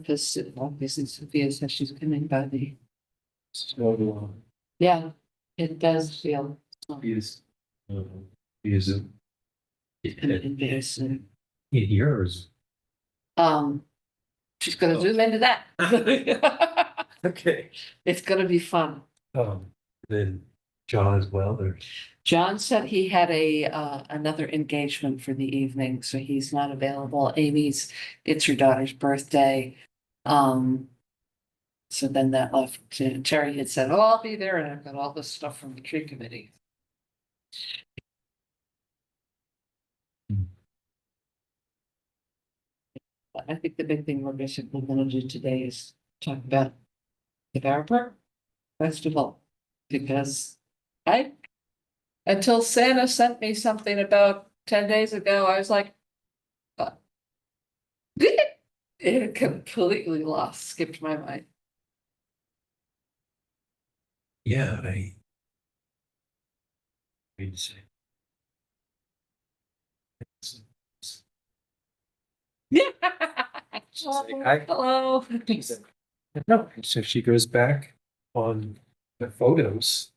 because obviously Sophia says she's coming by the, So, yeah, it does feel. is, is it Embarrassing. in yours? She's gonna zoom into that. Okay. It's gonna be fun. Then John as well, or? John said he had another engagement for the evening, so he's not available. It's her daughter's birthday. So then that left, Terry had said, oh, I'll be there, and I've got all this stuff from the tree committee. But I think the big thing we're basically gonna do today is talk about the Park Festival. Because until Santa sent me something about 10 days ago, I was like, it completely skipped my mind. Yeah, I mean to say. Yeah. Hi. Hello. No, so she goes back on the photos.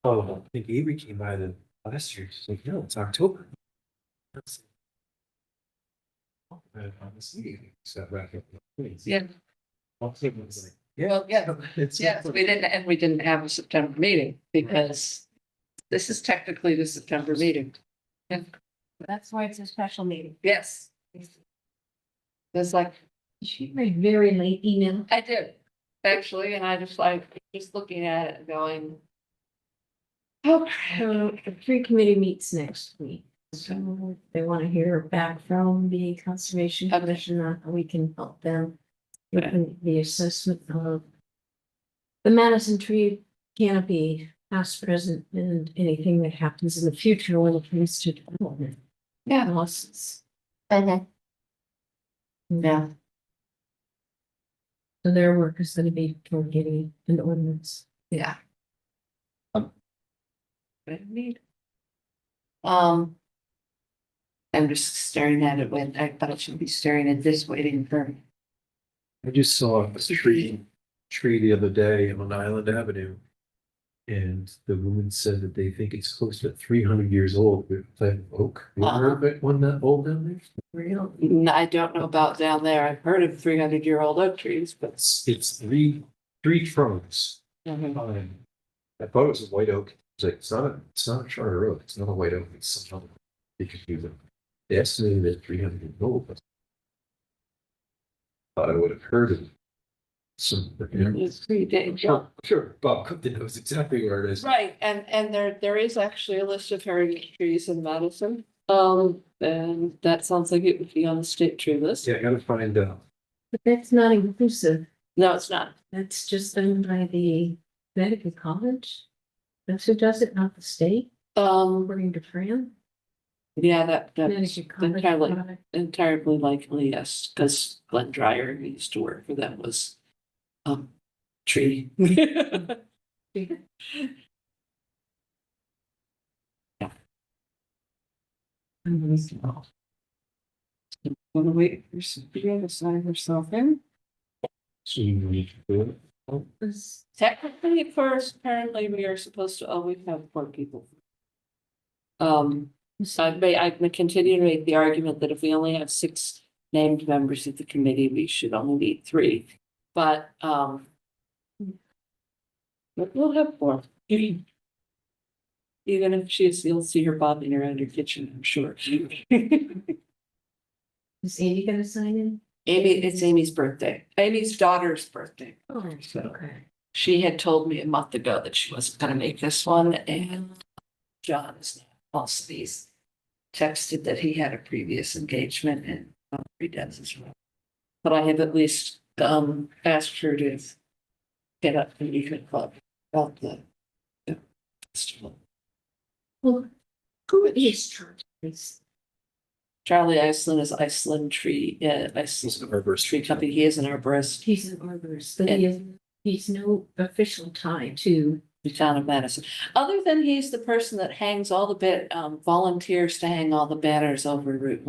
Oh, I think Avery came by the last year. She's like, no, it's October. So, Yeah. Yeah, Well, yeah. it's Yes, we didn't have a September meeting because this is technically the September meeting. That's why it's a special meeting. Yes. There's like, She made very late email. I did, actually, and I just looking at it and going. Oh, So the tree committee meets next week. So they want to hear back from the Conservation Okay. Commission on how we can help them with the assessment of the Madison tree canopy, past, present, and anything that happens in the future when it comes to development yeah, losses. yeah, So their work is going to be toward getting an ordinance. yeah. What I need. I'm just staring at it when I thought I should be staring at this, waiting for. I just saw a tree the other day on Island Avenue. And the woman said that they think it's close to 300 years old with plant oak. You ever heard of it? One that old down there? Real, I don't know about down there. I've heard of 300-year-old oak trees, but. It's three trunks. Mhm. I thought it was a white oak. It's like, it's not a charter oak. It's not a white oak. It's some other. They could use it. They estimated it 300 years old. But I thought I would have heard of it. Some, It's pretty dangerous. sure. Bob Cookton knows exactly where it is. Right, and there is actually a list of heritage trees in Madison. And that sounds like it would be on the state tree list. Yeah, I gotta find out. But that's not inclusive. No, it's not. That's just done by the Connecticut College. That's who does it, not the state, according to Fran. Yeah, that's Connecticut College entirely, product. entirely likely, yes, because Glenn Dryer, who used to work for them, was tree. Wanna wait for Sophia to sign herself in? So you need to do it. Technically, first, apparently, we are supposed to always have 4 people. So I continue to make the argument that if we only have 6 named members of the committee, we should only need 3. But we'll have 4. Even if you'll see her bobbing around your kitchen, I'm sure. Is Amy gonna sign in? It's Amy's birthday, Amy's daughter's birthday. Oh, So okay. she had told me a month ago that she wasn't gonna make this one, and John is also he's texted that he had a previous engagement and he does as well. But I have at least asked her to get up and even club about the festival. Well, who is Charles? Charlie Iceland is Iceland Tree, He's an arborist. Tree Company. He is an arborist. He's an arborist, but he's no official tie to. The town of Madison. Other than he's the person that hangs all the volunteers to hang all the banners over Route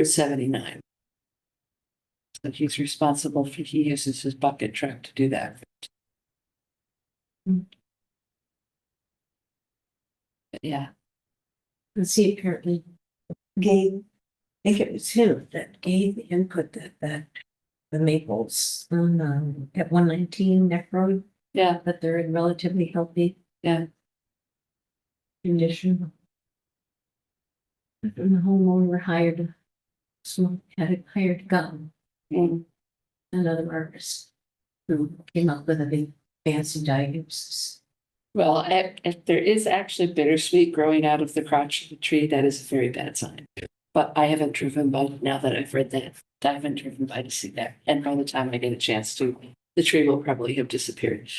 79. So he's responsible for, he uses his bucket truck to do that. Mm. But yeah, And see, apparently gave, I think it was him that gave the input that the maples on, at 119 Neck Road, yeah, that they're in relatively healthy yeah. condition. And the homeowner hired, had hired gun, Mm. another artist who came up with a big fancy diagnosis. Well, if there is actually bittersweet growing out of the crotch of the tree, that is a very bad sign. But I haven't driven by, now that I've read that, I haven't driven by to see that. And by the time I get a chance to, the tree will probably have disappeared.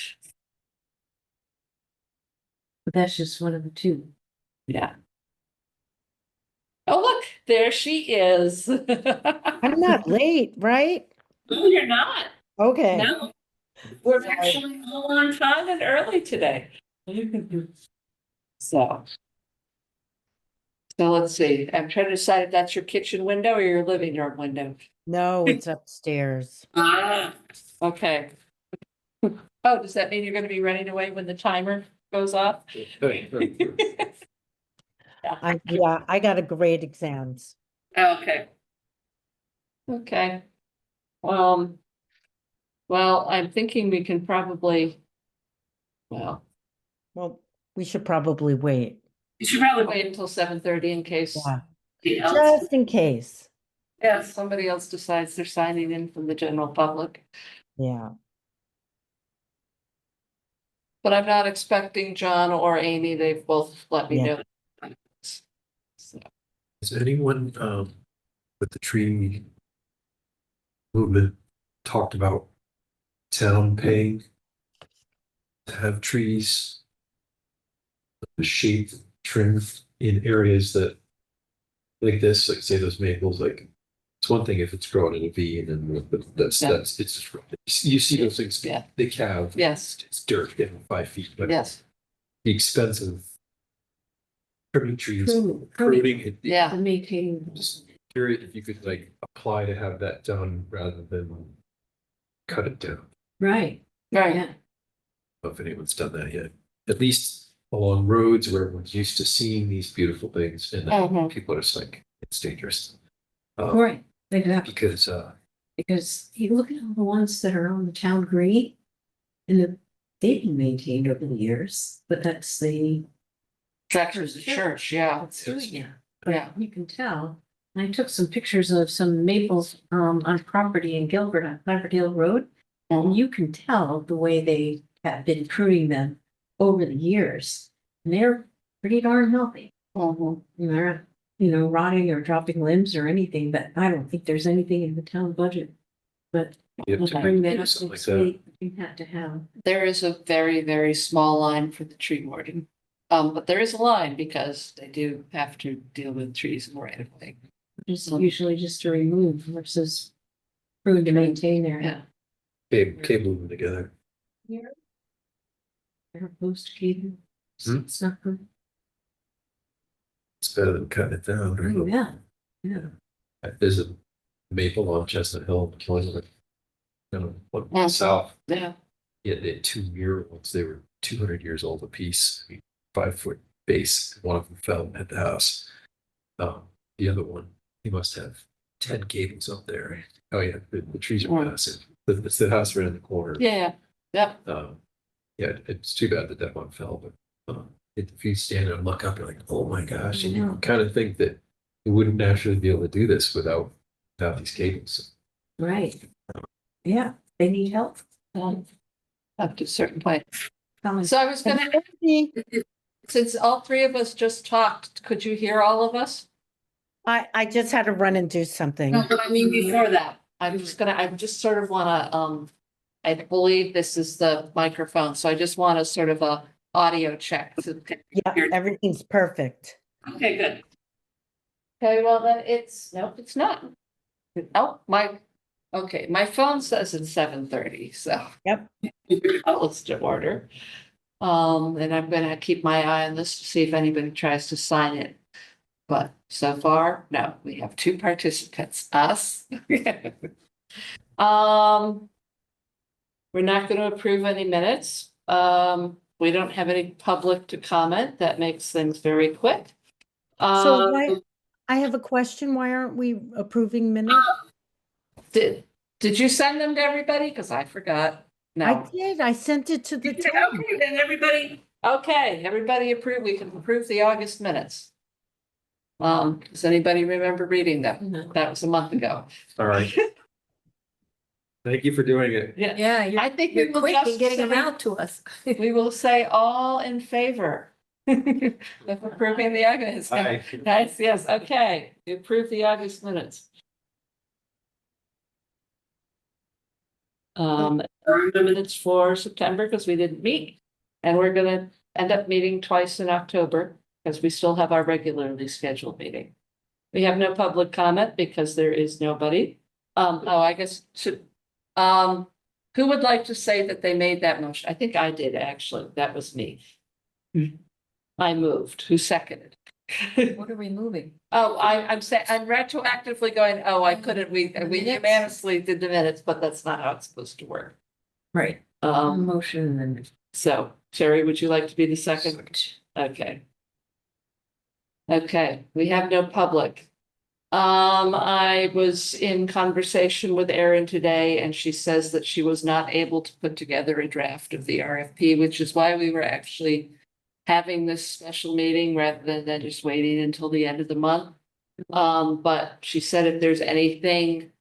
But that's just one of the two. Yeah. Oh, look, there she is. I'm not late, right? No, you're not. Okay. No, we're actually all on time and early today. So. So let's see, I'm trying to decide if that's your kitchen window or your living room window. No, it's upstairs. Ah, okay. Oh, does that mean you're gonna be running away when the timer goes off? Yeah, I got a grade exams. Okay. Okay. Um. Well, I'm thinking we can probably. Well, Well, we should probably wait. you should probably wait until 7:30 in case. Yeah, somebody else- just in case. Yeah, somebody else decides they're signing in from the general public. Yeah. But I'm not expecting John or Amy. They've both let me Yeah. know. So, Has anyone, with the tree movement talked about town paying to have trees shade trimmed in areas that like this, like say those maples, like it's one thing if it's growing in a V and then but Yeah. it's just you see those things, Yeah. they calve. Yes, It's dirt getting 5 feet, but yes, the expense of trimming trees, Pruning pruning it. yeah. and maintaining. Just curious if you could like apply to have that done rather than cut it down. Right, Right. yeah, I don't know if anyone's done that yet, at least along roads where everyone's used to seeing these beautiful things and then Mhm. people are just like, it's dangerous. right, exactly. Because Because you look at all the ones that are on the town green. And they've been maintained over the years, but that's the. Tractors the church, yeah. It's doing it. Yeah. But you can tell. And I took some pictures of some maples on property in Gilbert on Cloverdale Road. And you can tell the way they have been pruning them over the years. And they're pretty darn healthy. Mhm. And they're, rotting or dropping limbs or anything, but I don't think there's anything in the town budget. But you have we'll to bring that do up something like next that. week. You have to have. There is a very, very small line for the tree warden. But there is a line because they do have to deal with trees in the right of way. It's usually just to remove versus prune to maintain there. Yeah. Cable them together. They're post cable. Hmm? It's not good. It's better than cutting it down. Oh, Right? yeah, yeah. There's a maple on Chestnut Hill, Killing Mhm. south. Yeah. Yeah, they had two mural ones. They were 200 years old apiece. 5-foot base. One of them fell at the house. The other one, he must have 10 cables up there. Oh yeah, the trees are Mm. massive. It's the house right in the corner. Yeah. Yep. Yeah, it's too bad that one fell, but if you stand there and look up, you're like, oh my gosh, and you kind of think that you wouldn't naturally be able to do this without these cables. Right. Yeah, they need help. Up to a certain point. Come on. So I was gonna, since all three of us just talked, could you hear all of us? I just had to run and do something. No, but I mean, before that, I just sort of wanna, I believe this is the microphone, so I just want a sort of a audio check. Yeah, everything's perfect. Okay, good. Okay, well then nope, it's not. Oh, my phone says it's 7:30, so. Yep. Let's to order. And I'm gonna keep my eye on this to see if anybody tries to sign it. But so far, no, we have two participants, us. We're not going to approve any minutes. We don't have any public to comment. That makes things very quick. So why, I have a question. Why aren't we approving minutes? Did you send them to everybody? Because I forgot. I No. did. I sent it to the Okay, town. then everybody approve. We can approve the August minutes. Does anybody remember reading them? No. That was a month ago. All right. Thank you for doing it. Yeah, I think we you're will quick just in getting them say- out to us. We will say all in favor of approving the August. Aye. Nice, yes, okay, we approve the August minutes. Approve the minutes for September because we didn't meet. And we're gonna end up meeting twice in October because we still have our regularly scheduled meeting. We have no public comment because there is nobody. I guess who would like to say that they made that motion? I think I did, actually. That was me. I moved. Who seconded? What are we moving? Oh, I'm saying, I'm retroactively going, oh, I couldn't, we Minutes? unanimously did the minutes, but that's not how it's supposed to work. Right. Motion and So Sherry, would you like to be the second? Okay. Okay, we have no public. I was in conversation with Erin today and she says that she was not able to put together a draft of the RFP, which is why we were actually having this special meeting rather than just waiting until the end of the month. But she said if there's anything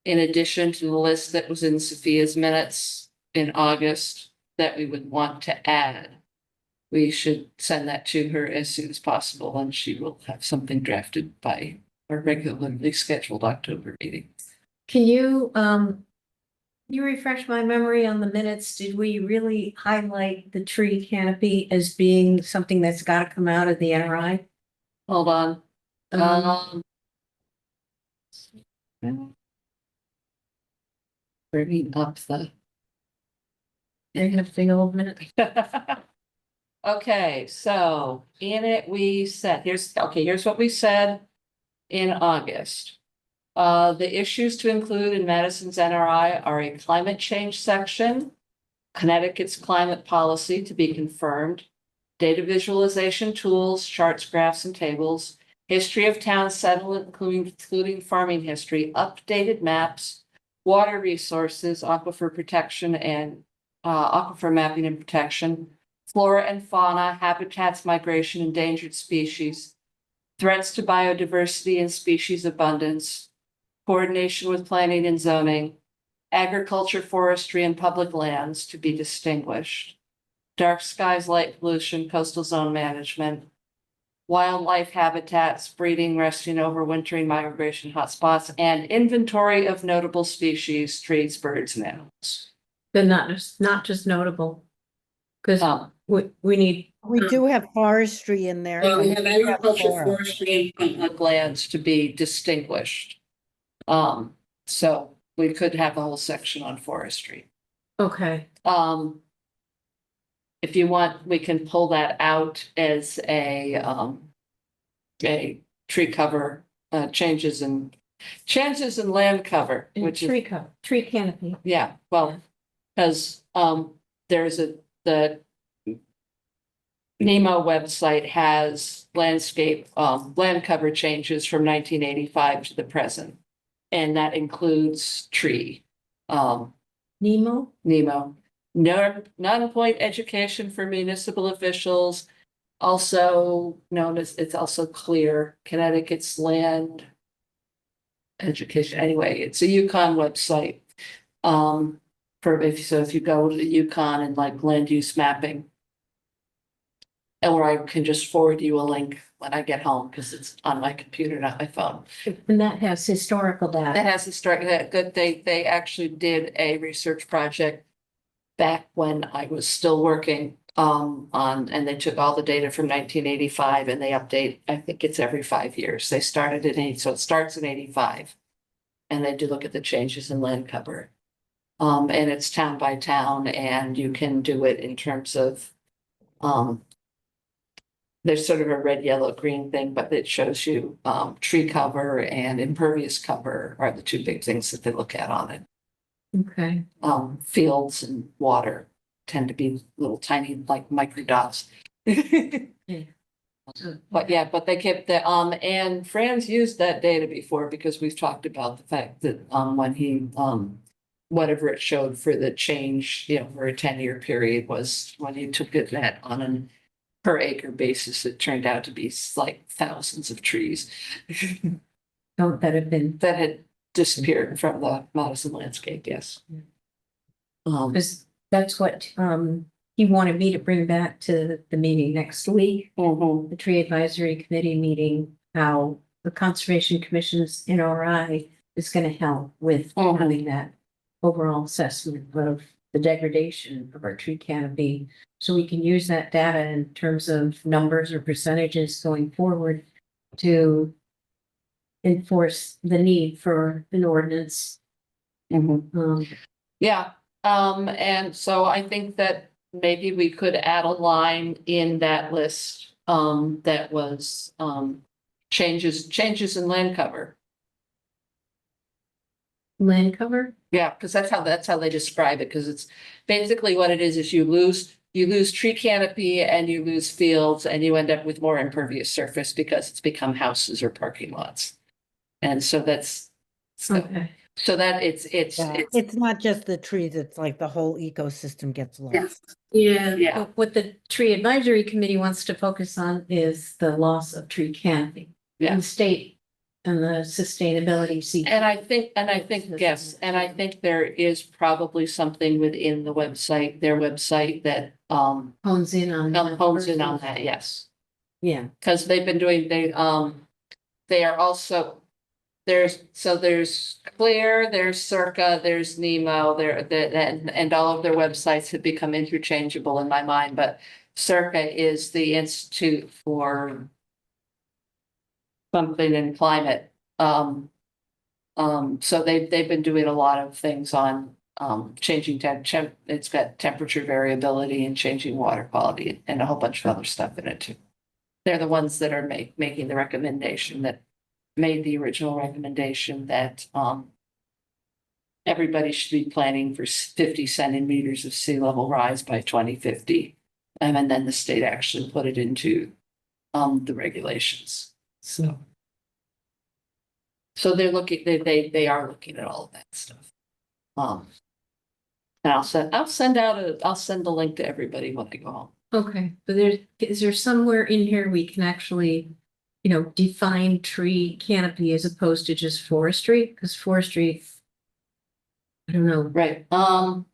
in addition to the list that was in Sophia's minutes in August that we would want to add, we should send that to her as soon as possible and she will have something drafted by our regularly scheduled October meeting. Can you refresh my memory on the minutes? Did we really highlight the tree canopy as being something that's got to come out of the NRI? Hold on. Bringing up the. They're gonna big old minute. Okay, so in it, we said, here's what we said in August. The issues to include in Madison's NRI are a climate change section, Connecticut's climate policy to be confirmed, data visualization tools, charts, graphs, and tables, history of town settlement, including farming history, updated maps, water resources, aquifer protection and aquifer mapping and protection, flora and fauna, habitats, migration, endangered species, threats to biodiversity and species abundance, coordination with planning and zoning, agriculture, forestry, and public lands to be distinguished, dark skies, light pollution, coastal zone management, wildlife habitats, breeding, resting, overwintering, migration hotspots, and inventory of notable species, trees, birds, and animals. But not just notable. Cause we need, We do have forestry in there. Well, we and have we have agriculture, flora. forestry, and public lands to be distinguished. So we could have a whole section on forestry. okay, If you want, we can pull that out as a tree cover, changes in land cover, and which is, tree canopy. yeah, well, because, there's the NEMO website has landscape, land cover changes from 1985 to the present. And that includes tree, Nemo? NEMO, non-point education for municipal officials. Also known as, it's also clear, Connecticut's land education, anyway, it's a Yukon website. If you go to the Yukon and like land use mapping. Or I can just forward you a link when I get home, because it's on my computer, not my phone. And that has historical That data. has historic, good, they actually did a research project back when I was still working and they took all the data from 1985 and they update, I think it's every 5 years. They started in so it starts in 85. And they do look at the changes in land cover. And it's town by town, and you can do it in terms of there's sort of a red, yellow, green thing, but it shows you, tree cover and impervious cover are the two big things that they look at on it. Okay. Fields and water tend to be little tiny, like micro dots. But yeah, but they kept the, and Fran's used that data before because we've talked about the fact that, when he, whatever it showed for the change, for a 10-year period was when you took it that on an per acre basis, it turned out to be like thousands of trees Oh, that have been, that had disappeared from the Madison landscape, yes. because that's what, he wanted me to bring back to the meeting next week, Mhm. the tree advisory committee meeting, how the Conservation Commission's NRI is gonna help with Mhm. having that overall assessment of the degradation of our tree canopy. So we can use that data in terms of numbers or percentages going forward to enforce the need for an ordinance. Mhm. Yeah, and so I think that maybe we could add a line in that list, that was, changes in land cover. Land cover? Yeah, because that's how they describe it, because it's basically what it is you lose tree canopy and you lose fields and you end up with more impervious surface because it's become houses or parking lots. And so that's, so, Okay. so that Yeah, it's not just the trees, it's like the whole ecosystem gets lost. Yeah, Yeah. but what the tree advisory committee wants to focus on is the loss of tree canopy. Yeah. And state and the sustainability. And I think, yes, and I think there is probably something within the website, their website that, Hones in on. that hones in versus- on that, yes. Yeah, Because they've been doing, they are also, there's Clear, there's Circa, there's Nemo, and all of their websites have become interchangeable in my mind, but Circa is the Institute for something in climate. So they've been doing a lot of things on, changing it's got temperature variability and changing water quality and a whole bunch of other stuff in it too. They're the ones that are making the recommendation that made the original recommendation that, everybody should be planning for 50 centimeters of sea level rise by 2050. And then the state actually put it into, the regulations, so. So they're looking, they are looking at all of that stuff. And I'll send the link to everybody when I go home. okay, but is there somewhere in here we can actually, define tree canopy as opposed to just forestry? Because forestry, I don't know. Right, So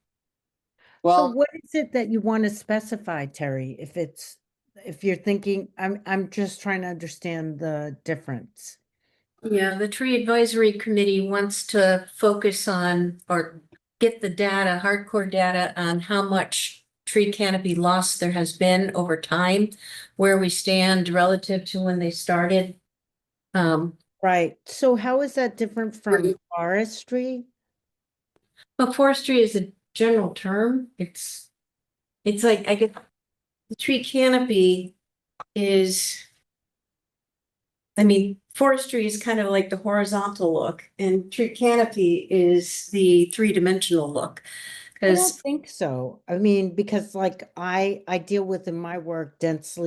well, what is it that you want to specify, Terry? If you're thinking, I'm just trying to understand the difference. Yeah, the tree advisory committee wants to focus on or get the data, hardcore data on how much tree canopy loss there has been over time, where we stand relative to when they started. Right. So how is that different from forestry? But forestry is a general term. It's like, I get, the tree canopy is, I mean, forestry is kind of like the horizontal look and tree canopy is the three-dimensional look. I don't Because, think so. I mean, because like I deal with in my work dense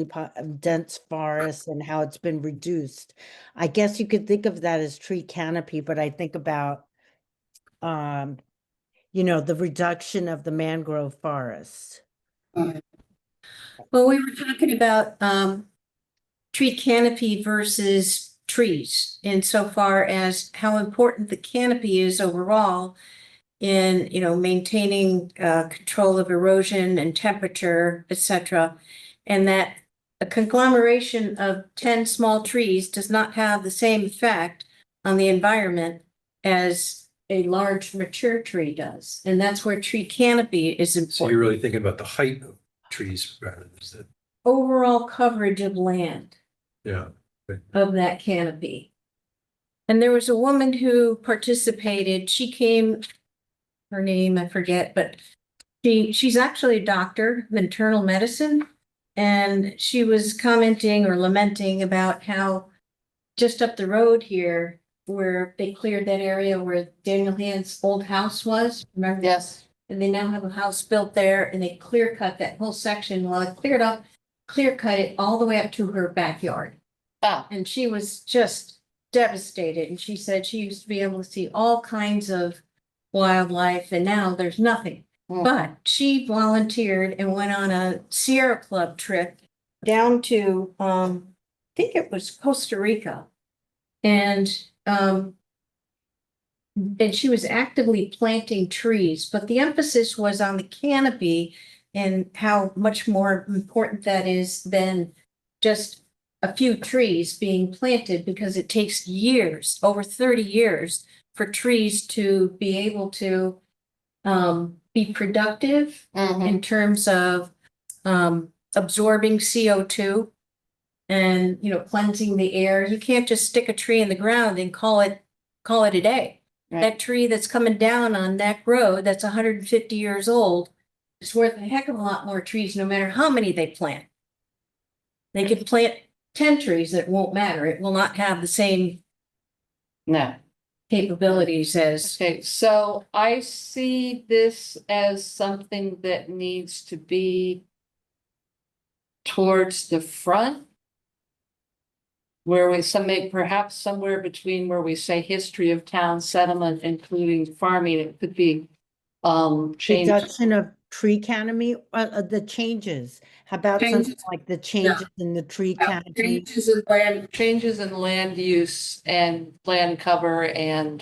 forests and how it's been reduced. I guess you could think of that as tree canopy, but I think about the reduction of the mangrove forests. well, we were talking about tree canopy versus trees insofar as how important the canopy is overall in, maintaining control of erosion and temperature, etc. And that a conglomeration of 10 small trees does not have the same effect on the environment as a large mature tree does. And that's where tree canopy is So you're important. really thinking about the height of trees rather than the, Overall coverage of land yeah. of that canopy. And there was a woman who participated. She came, her name, I forget, but she's actually a doctor of internal medicine. And she was commenting or lamenting about how just up the road here, where they cleared that area where Daniel Hand's old house was, remember? Yes. And they now have a house built there and they clear cut that whole section. Well, it cleared up, clear cut it all the way up to her backyard. Ah, And she was just devastated. And she said she used to be able to see all kinds of wildlife and now there's nothing. Mm. But she volunteered and went on a Sierra Club trip down to, I think it was Costa Rica. And she was actively planting trees, but the emphasis was on the canopy and how much more important that is than just a few trees being planted, because it takes years, over 30 years, for trees to be able to be productive mhm. in terms of absorbing CO2 and, you know, cleansing the air. You can't just stick a tree in the ground and call it a day. Right. That tree that's coming down on that road that's 150 years old is worth a heck of a lot more trees, no matter how many they plant. They could plant 10 trees, it won't matter. It will not have the same No. capabilities as. Okay, so I see this as something that needs to be towards the front. Where we perhaps somewhere between where we say history of town settlement, including farming, it could be change. Reduction of tree canopy, the changes. How about something Changes. like the changes in the tree canopy? Changes in land use and land cover and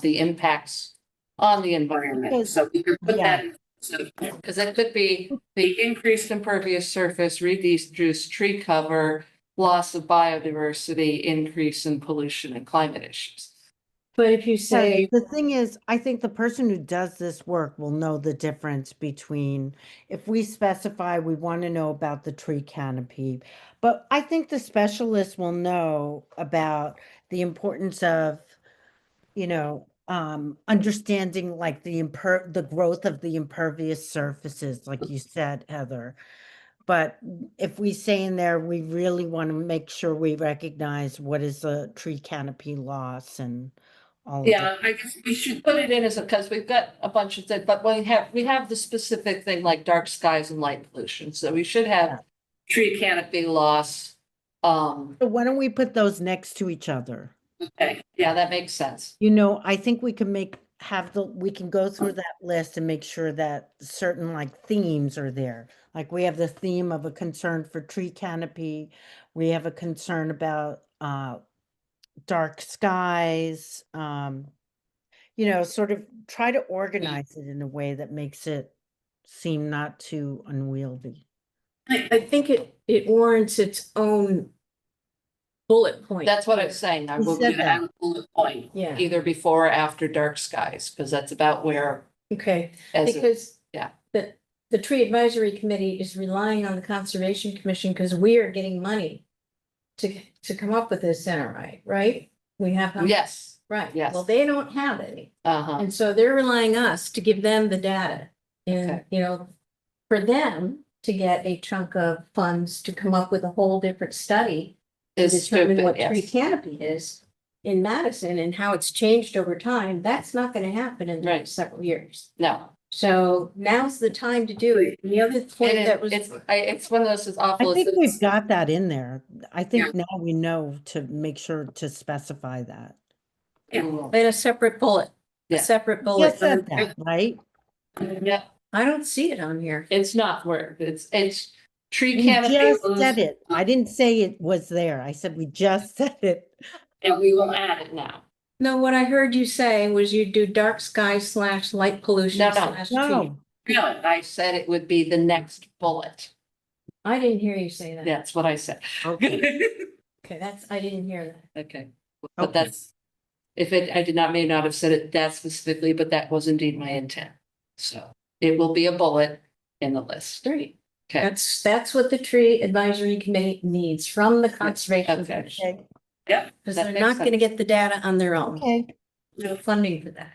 the impacts on the environment. Because- So we could put yeah. that. Because it could be the increased impervious surface, reduced tree cover, loss of biodiversity, increase in pollution and climate issues. But if you say, The thing is, I think the person who does this work will know the difference between, if we specify we want to know about the tree canopy, but I think the specialist will know about the importance of, you know, understanding like the growth of the impervious surfaces, like you said, Heather. But if we say in there, we really want to make sure we recognize what is a tree canopy loss and all of that. Yeah, I guess we should put it in as because we've got a bunch of things, but we have the specific thing like dark skies and light pollution, so we should have Yeah. tree canopy loss. So why don't we put those next to each other? Okay, yeah, that makes sense. You know, I think we can we can go through that list and make sure that certain like themes are there. Like we have the theme of a concern for tree canopy. We have a concern about dark skies. You know, sort of try to organize it in a way that makes it seem not too unwieldy. I think it warrants its own bullet point. That's what I'm saying. I You will said that. add a bullet point, Yeah, either before or after dark skies, because that's about where. okay, as it- because. yeah. The tree advisory committee is relying on the conservation commission because we are getting money to come up with this center, right? We have. Yes, Right. yes. Well, they don't have any. uh-huh, And so they're relying us to give them the data. And, Okay. you know, for them to get a chunk of funds to come up with a whole different study to is determine stupid, what tree yes. canopy is in Madison and how it's changed over time, that's not gonna happen in the Right. next several years. No. So now's the time to do it. And the other point that was. It's one of those, it's I awful. think it's- we've got that in there. I think now we know to make sure to specify that. Yeah. In a separate bullet, a Yeah. separate bullet. Just said that, right? Yeah, I don't see it on here. it's not where, it's tree We canopy. just loss, said it. I didn't say it was there. I said we just said it. And we will add it now. No, what I heard you say was you do dark sky / light pollution No, / tree. No, No, I said it would be the next bullet. I didn't hear you say that. That's what I said. Okay, I didn't hear that. Okay, but Okay. that's, I may not have said it that specifically, but that was indeed my intent. So it will be a bullet in the list. Great. Okay. That's what the tree advisory committee needs from the conservation Okay. commission. okay, Yeah. Because that they're makes not gonna sense. get the data on their own. okay. No funding for that.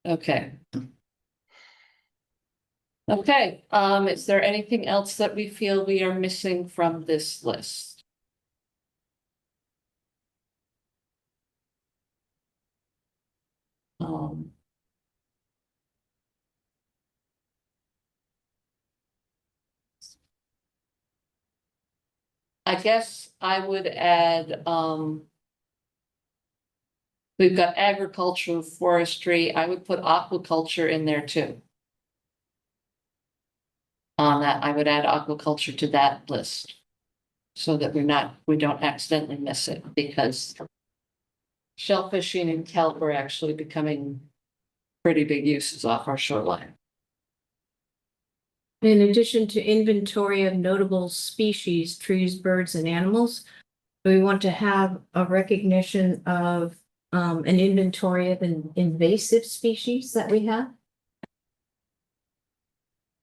Okay. Okay, is there anything else that we feel we are missing from this list? Um. I guess I would add, we've got agriculture, forestry, I would put aquaculture in there too. On that, I would add aquaculture to that list. So that we don't accidentally miss it, because shellfishing and kelp are actually becoming pretty big uses off our shoreline. In addition to inventory of notable species, trees, birds, and animals, we want to have a recognition of an inventory of invasive species that we have.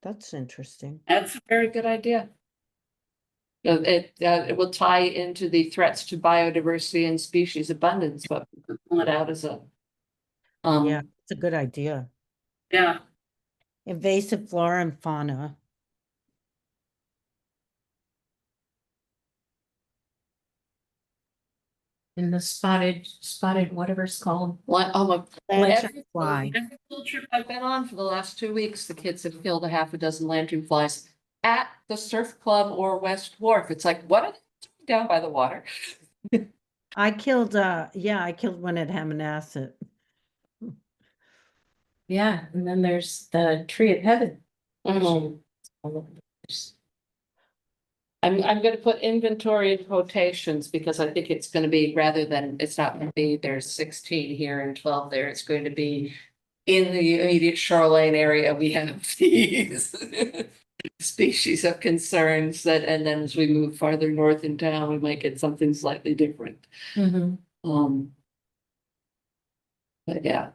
That's interesting. That's a very good idea. It will tie into the threats to biodiversity and species abundance, but pull it out as a. Yeah, it's a good idea. Yeah. Invasive flora and fauna. In the spotted, whatever it's called. Like, oh my. Lantern fly. Every field trip I've been on for the last 2 weeks, the kids have killed a half a dozen lantern flies at the surf club or West Wharf. It's like, what are they doing down by the water? I killed one at Hammonasset. Yeah, and then there's the tree of heaven. I'm gonna put inventory in quotations because I think it's gonna be, rather than, it's not gonna be, there's 16 here and 12 there, it's going to be. In the immediate shoreline area, we have these. Species of concerns that, and then as we move farther north in town, we might get something slightly different. But yeah.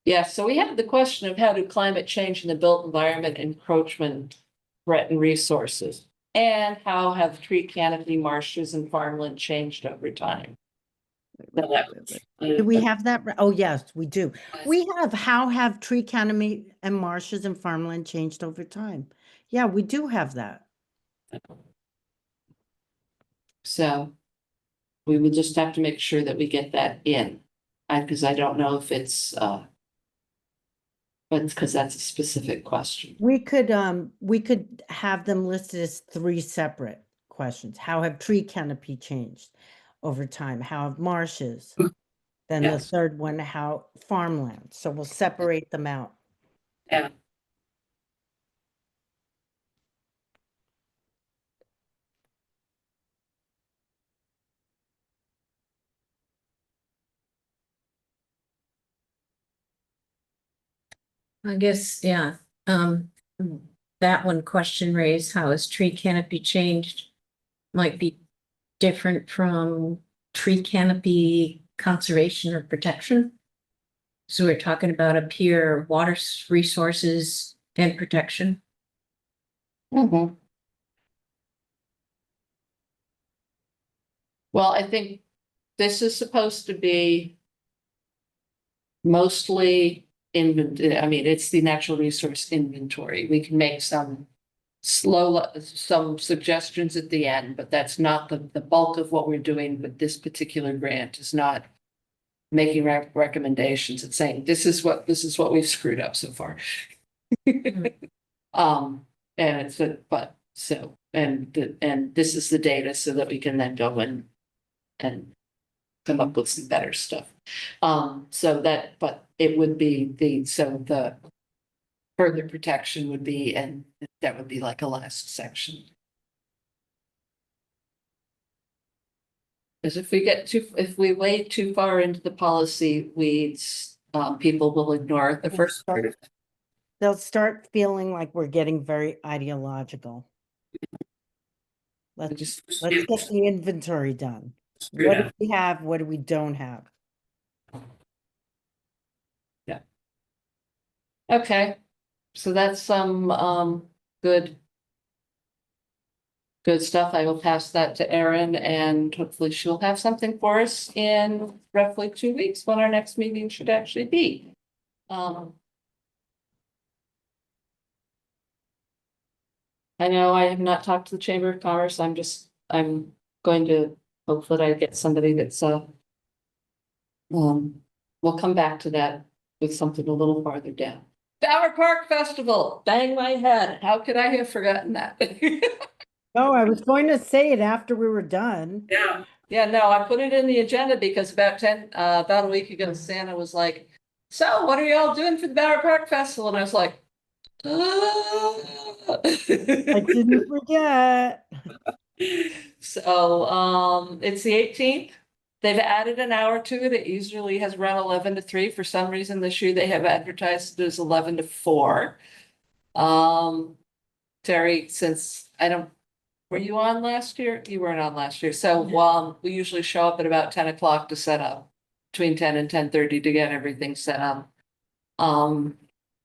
Yeah, so we have the question of how do climate change and the built environment encroachment threaten resources? And how have tree canopy, marshes, and farmland changed over time? Do we have that? Oh, yes, we do. We have, how have tree canopy and marshes and farmland changed over time? Yeah, we do have that. So we would just have to make sure that we get that in. Because I don't know if it's, but because that's a specific question. We could have them listed as 3 separate questions. How have tree canopy changed over time? How have marshes? Then the Yes. third one, how farmland. So we'll separate them out. Yeah. I guess, yeah, that one question raised, how has tree canopy changed? Might be different from tree canopy conservation or protection. So we're talking about up here, water resources and protection. Well, I think this is supposed to be mostly I mean, it's the natural resource inventory. We can make some some suggestions at the end, but that's not the bulk of what we're doing with this particular grant. Is not making recommendations and saying, this is what we've screwed up so far. And it's but so, and this is the data so that we can then go in and come up with some better stuff. So that, but it would be the further protection would be, and that would be like a last section. Because if we wade too far into the policy weeds, people will ignore the first part. They'll start feeling like we're getting very ideological. Let's get the inventory done. What do we have? What do we don't have? Yeah. Okay, so that's some good Good stuff. I will pass that to Erin and hopefully she'll have something for us in roughly 2 weeks when our next meeting should actually be. I know I have not talked to the Chamber of Commerce. I'm going to hope that I get somebody that's, we'll come back to that with something a little farther down. Bower Park Festival, bang my head. How could I have forgotten that? Oh, I was going to say it after we were done. Yeah. Yeah, no, I put it in the agenda because about a week ago, Santa was like, so what are y'all doing for the Bower Park Festival? And I was like, I didn't forget. So, it's the 18th. They've added an hour to it. It usually has run 11 to 3. For some reason this year they have advertised it as 11 to 4. Terry, since were you on last year? You weren't on last year. So, we usually show up at about 10 o'clock to set up, between 10 and 10:30 to get everything set up.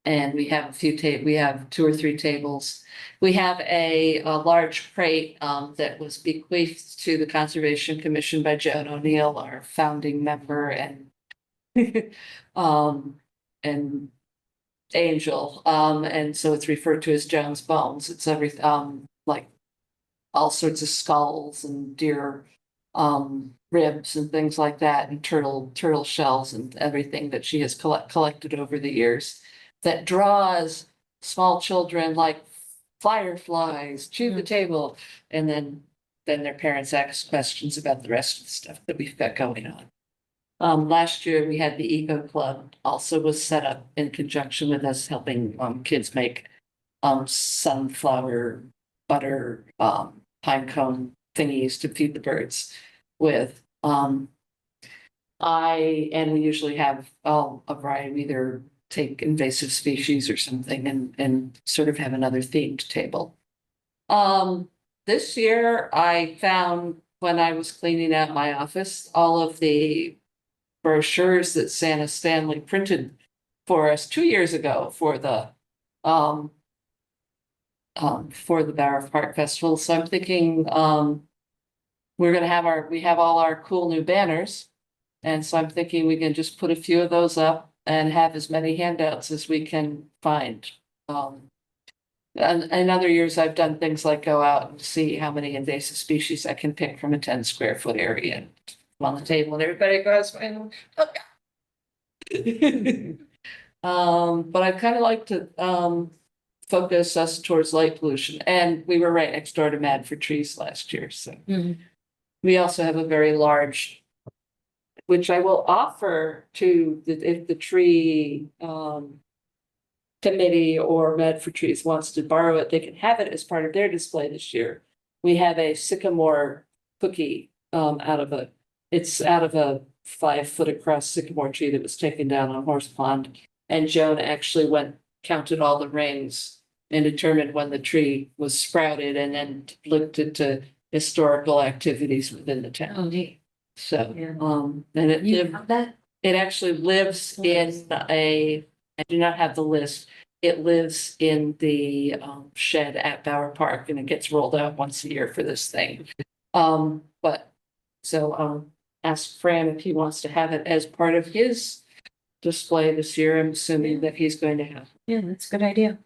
And we have we have 2 or 3 tables. We have a large crate that was bequeathed to the Conservation Commission by Joan O'Neill, our founding member, and and Angel. And so it's referred to as Joan's Bones. It's like all sorts of skulls and deer ribs and things like that, and turtle shells and everything that she has collected over the years, that draws small children like fireflies to the table, and then their parents ask questions about the rest of the stuff that we've got going on. Last year we had the Eco Club also was set up in conjunction with us, helping kids make sunflower butter pine cone thingies to feed the birds with. And we usually have a variety, we either take invasive species or something and sort of have another themed table. This year I found, when I was cleaning out my office, all of the brochures that Santa Stanley printed for us 2 years ago for the Bower Park Festival. So I'm thinking, we're gonna have we have all our cool new banners. And so I'm thinking we can just put a few of those up and have as many handouts as we can find. And in other years, I've done things like go out and see how many invasive species I can pick from a 10 square foot area and on the table, and everybody goes, oh, but I kind of like to focus us towards light pollution, and we were right next door to Mad for Trees last year, so. We also have a very large, which I will offer to if the tree committee or Mad for Trees wants to borrow it, they can have it as part of their display this year. We have a sycamore cookie it's out of a 5-foot across sycamore tree that was taken down on Horse Pond. And Joan actually counted all the rings and determined when the tree was sprouted, and then looked into historical activities within the town. Oh, neat. So, Yeah. and You have that? it actually lives in I do not have the list. It lives in the shed at Bower Park, and it gets rolled out once a year for this thing. Ask Fran if he wants to have it as part of his display this year. I'm assuming that he's going to have. Yeah, that's a good idea.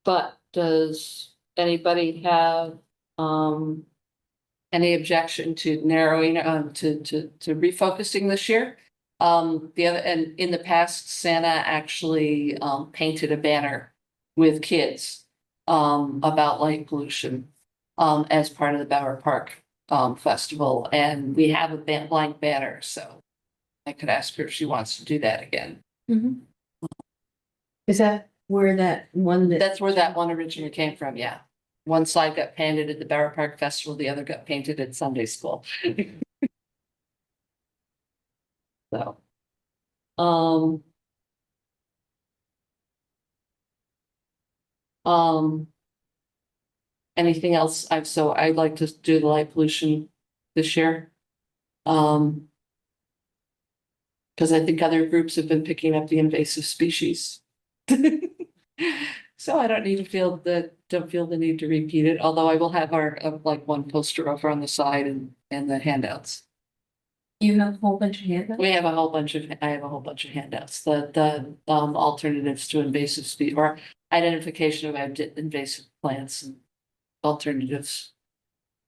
But does anybody have any objection to narrowing to refocusing this year? And in the past, Santa actually painted a banner with kids about light pollution as part of the Bower Park Festival, and we have a blank banner, so I could ask her if she wants to do that again. Is that where that one That's where that one originally came from, yeah. One side got painted at the Bower Park Festival, the other got painted at Sunday school. So. Anything else? I'd like to do the light pollution this year. Because I think other groups have been picking up the invasive species. So I don't don't feel the need to repeat it, although I will have our, like one poster over on the side and the handouts. You have a whole bunch of handouts? I have a whole bunch of handouts, the alternatives to invasive species or identification of invasive plants and alternatives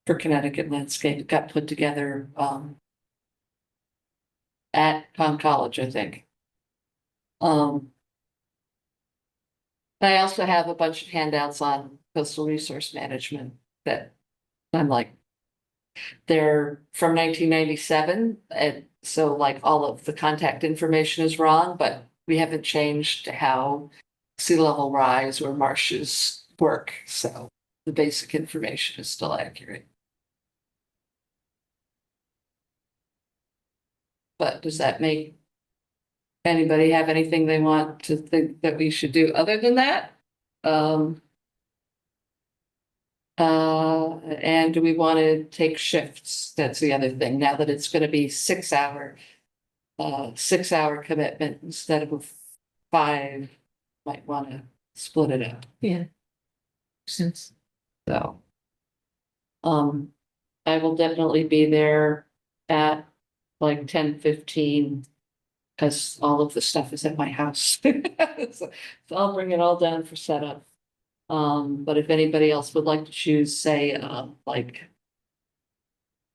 for Connecticut landscape got put together, at College, I think. I also have a bunch of handouts on coastal resource management that I'm like, they're from 1997, and so like all of the contact information is wrong, but we haven't changed how sea level rise or marshes work, so the basic information is still accurate. But does that make anybody have anything they want to think that we should do other than that? And do we want to take shifts? That's the other thing, now that it's gonna be 6 hour commitment instead of a 5, might wanna split it up, Yeah. Since, so. I will definitely be there at like 10:15. Cause all of the stuff is at my house. So I'll bring it all down for setup. But if anybody else would like to choose, say, like.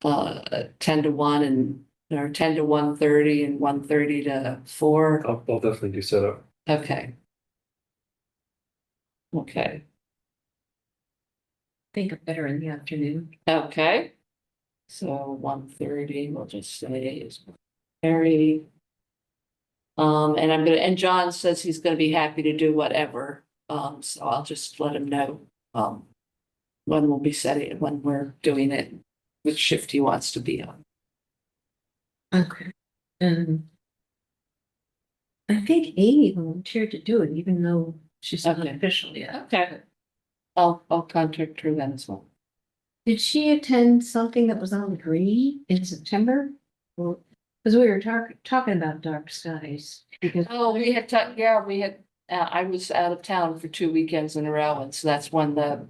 10 to 1 or 10 to 1:30 and 1:30 to 4. I'll definitely do setup. Okay. Okay, think of better in the afternoon. okay. So 1:30, we'll just say is Harry. And John says he's gonna be happy to do whatever, so I'll just let him know, when we'll be setting, when we're doing it, which shift he wants to be on. Okay. I think Amy volunteered to do it, even though she's not Okay. official yet. Okay. I'll contact her then as well. Did she attend something that was on green in September? Or, because we were talking about dark skies, because. Oh, we had, I was out of town for 2 weekends in a row, and so that's when the,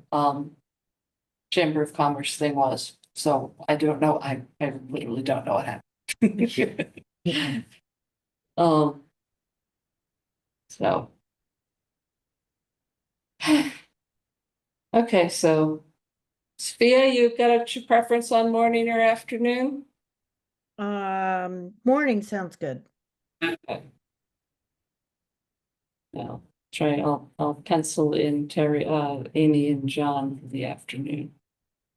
Chamber of Commerce thing was, so I don't know, I literally don't know what happened. So. Okay, so. Sophia, you've got a preference on morning or afternoon? Morning sounds good. Okay. I'll I'll pencil in Amy and John for the afternoon.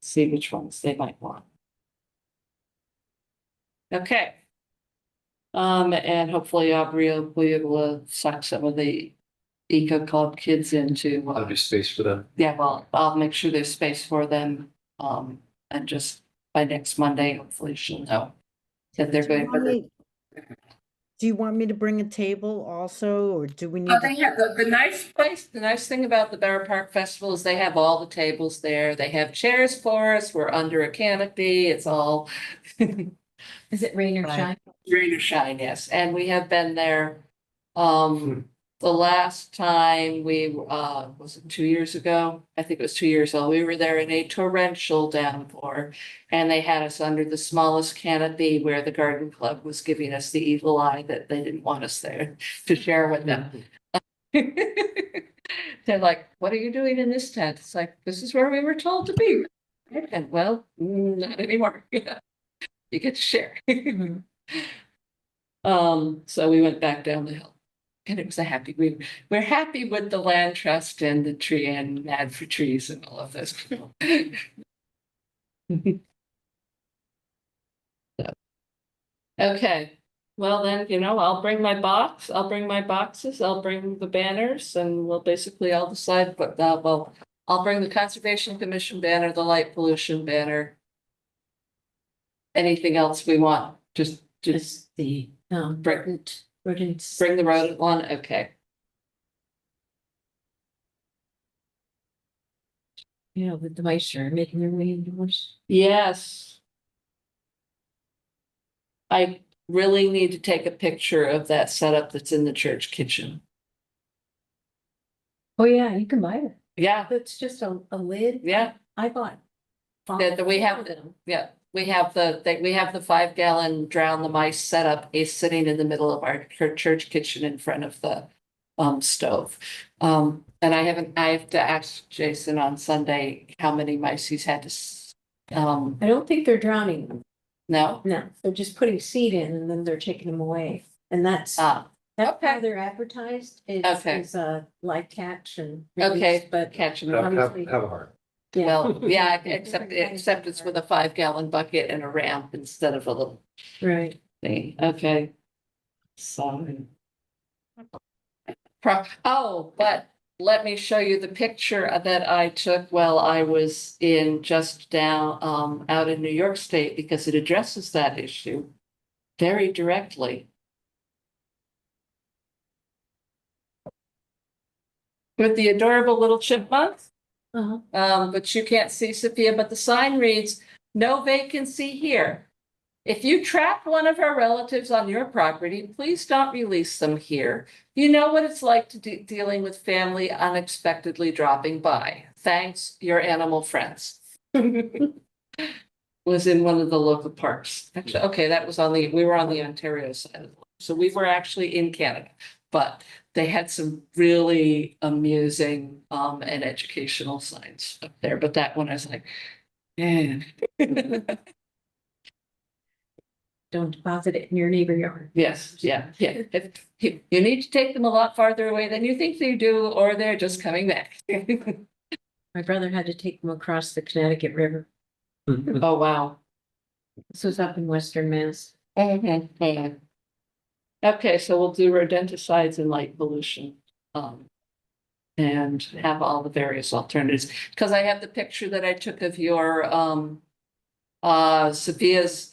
See which ones they might want. Okay. And hopefully Aubrey will be able to suck some of the Eco Club kids into, There'll be space for them. yeah, well, I'll make sure there's space for them. And just by next Monday, hopefully she'll know that they're going. Do you want me to bring a table also, or do we need? They have the nice place, the nice thing about the Borough Park Festival is they have all the tables there. They have chairs for us. We're under a canopy. It's all. Is it rain or Right. shine? Rain or shine, yes, and we have been there. The last time was it 2 years ago? I think it was 2 years ago. We were there in a torrential downpour. And they had us under the smallest canopy where the garden club was giving us the evil eye that they didn't want us there to share with them. They're like, what are you doing in this tent? It's like, this is where we were told to be. And well, not anymore. You get to share. So we went back down the hill. And it was we're happy with the land trust and the tree and Mad for Trees and all of this. So, okay, well then, I'll bring my boxes, I'll bring the banners, and we'll basically all decide, but well, I'll bring the Conservation Commission banner, the light pollution banner. Anything else we want, just The rodents. bring the rodent one, okay. With the mice are making their way indoors. Yes. I really need to take a picture of that setup that's in the church kitchen. Oh, yeah, you can buy it. Yeah, It's just a lid. yeah. I bought. That we have, yeah, we have the 5 gallon drown the mice setup is sitting in the middle of our church kitchen in front of the stove. And I have to ask Jason on Sunday how many mice he's had to. I don't think they're drowning them. No, No, they're just putting seed in and then they're taking them away. And that's how okay, they're advertised Okay. is live catch and. okay, release, But catch them. Obviously. Have a heart. yeah. Well, yeah, except it's with a 5 gallon bucket and a ramp instead of a little Right. thing. Okay. So. But let me show you the picture that I took while I was just down, out in New York State, because it addresses that issue very directly. With the adorable little chipmunks. Uh-huh. But you can't see Sophia, but the sign reads, "No vacancy here. If you trap one of our relatives on your property, please don't release them here. You know what it's like to dealing with family unexpectedly dropping by. Thanks, your animal friends." Was in one of the local parks. Actually, okay, that was we were on the Ontario side. So we were actually in Canada, but they had some really amusing and educational signs up there. But that one I was like, yeah. Don't deposit it in your neighbor yard. Yes, yeah. You need to take them a lot farther away than you think they do, or they're just coming back. My brother had to take them across the Connecticut River. Oh, wow. This was up in Western Mass. Okay, so we'll do rodenticides and light pollution. And have all the various alternatives, because I have the picture that I took of your Sophia's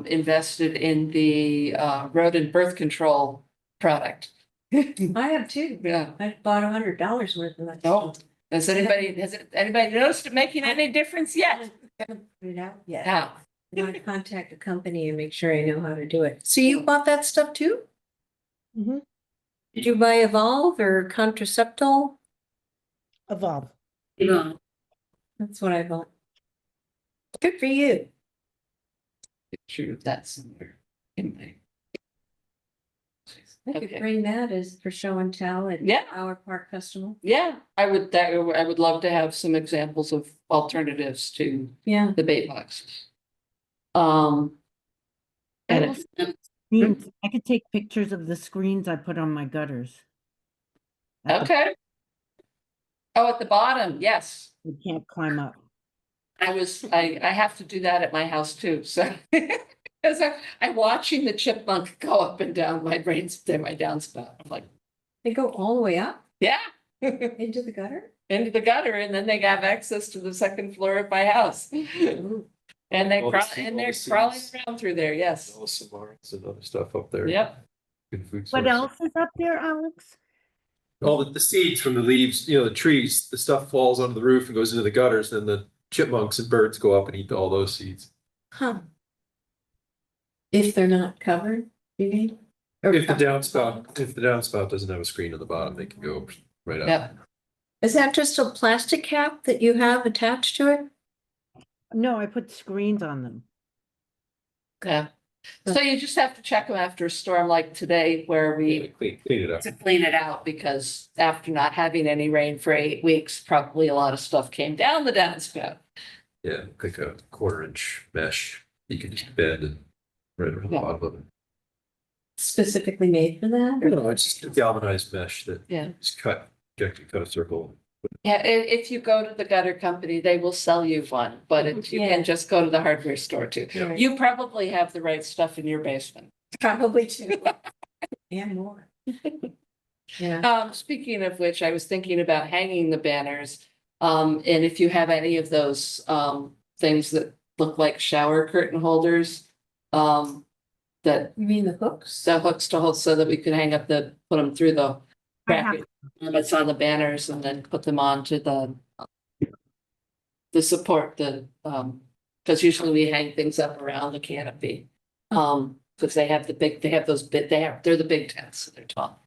invested in the rodent birth control product. I have too. Yeah. I bought $100 worth of that. Oh, has anybody noticed it making any difference yet? Put it out yet. Yeah. I want to contact a company and make sure I know how to do it. So you bought that stuff too? Mhm. Did you buy Evolve or Contraceptal? Evolve. That's what I bought. Good for you. Picture of that somewhere in my. I could Okay. bring that as for show and tell at Yeah. our park festival. Yeah, I would love to have some examples of alternatives to Yeah. the bait boxes. I And will send screens. I could take pictures of the screens I put on my gutters. At the- okay. Oh, at the bottom, yes. You can't climb up. I have to do that at my house too, so. Because I'm watching the chipmunk go up and down my downspout. I'm like, They go all the way up yeah. into the gutter? Into the gutter, and then they have access to the second floor of my house. And All the they're seeds. crawling around through there, yes. All Samars and other stuff up there. Yep, Good food What source. else is up there, Alex? All the seeds from the leaves, the trees, the stuff falls onto the roof and goes into the gutters, then the chipmunks and birds go up and eat all those seeds. Huh. If they're not covered, you mean? Or If the covered? downspout doesn't have a screen on the bottom, they can go right up. yep. Is that just a plastic cap that you have attached to it? No, I put screens on them. Yeah. So you just have to check them after a storm like today where we Clean it up. to clean it out, because after not having any rain for 8 weeks, probably a lot of stuff came down the downspout. Yeah, like a 1/4 inch mesh. You can just bend and right around the Yeah. bottom of it. Specifically made for that? or- No, it's just a galvanized mesh that Yeah. is cut a circle. Yeah, if you go to the gutter company, they will sell you one, but if you Yeah. can just go to the hardware store too. Yeah. You probably have the right stuff in your basement. Probably too. And more. Yeah. Speaking of which, I was thinking about hanging the banners. And if you have any of those things that look like shower curtain holders, that You mean the hooks? the hooks to hold, so that we could put them through the I have- bracket. It's on the banners, and then put them onto the support, because usually we hang things up around the canopy. Because they have they're the big tents, so they're tall.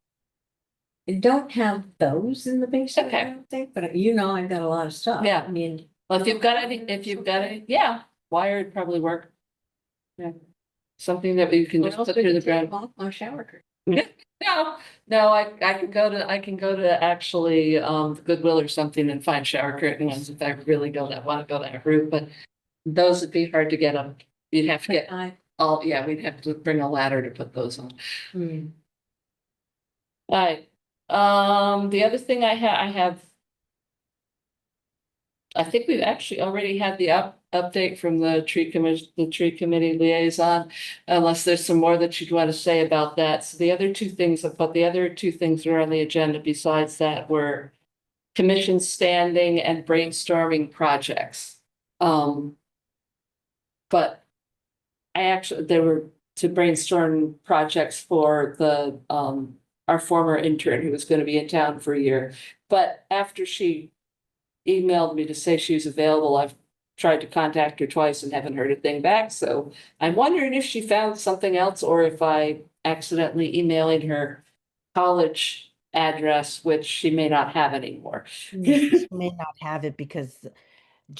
I don't have those in the basement, Okay. I don't think, but you know, I've got a lot of stuff. Yeah. I mean. Well, if you've got any, yeah, wire would probably work. Yeah, something that we can What just else put we through the can take ground. off my shower curtain? No, I can go to actually, Goodwill or something and find shower curtain ones if I really want to go that route, but those would be hard to get them. You'd have to get we'd have to bring a ladder to put those on. Hmm. Alright, the other thing I have. I think we've actually already had the update from the tree committee liaison, unless there's some more that you'd want to say about that. So the other two things that were on the agenda besides that were commission standing and brainstorming projects. But they were to brainstorm projects for our former intern who was going to be in town for a year. But after she emailed me to say she was available, I've tried to contact her twice and haven't heard a thing back. So I'm wondering if she found something else or if I accidentally emailing her college address, which she may not have anymore. She may not have it because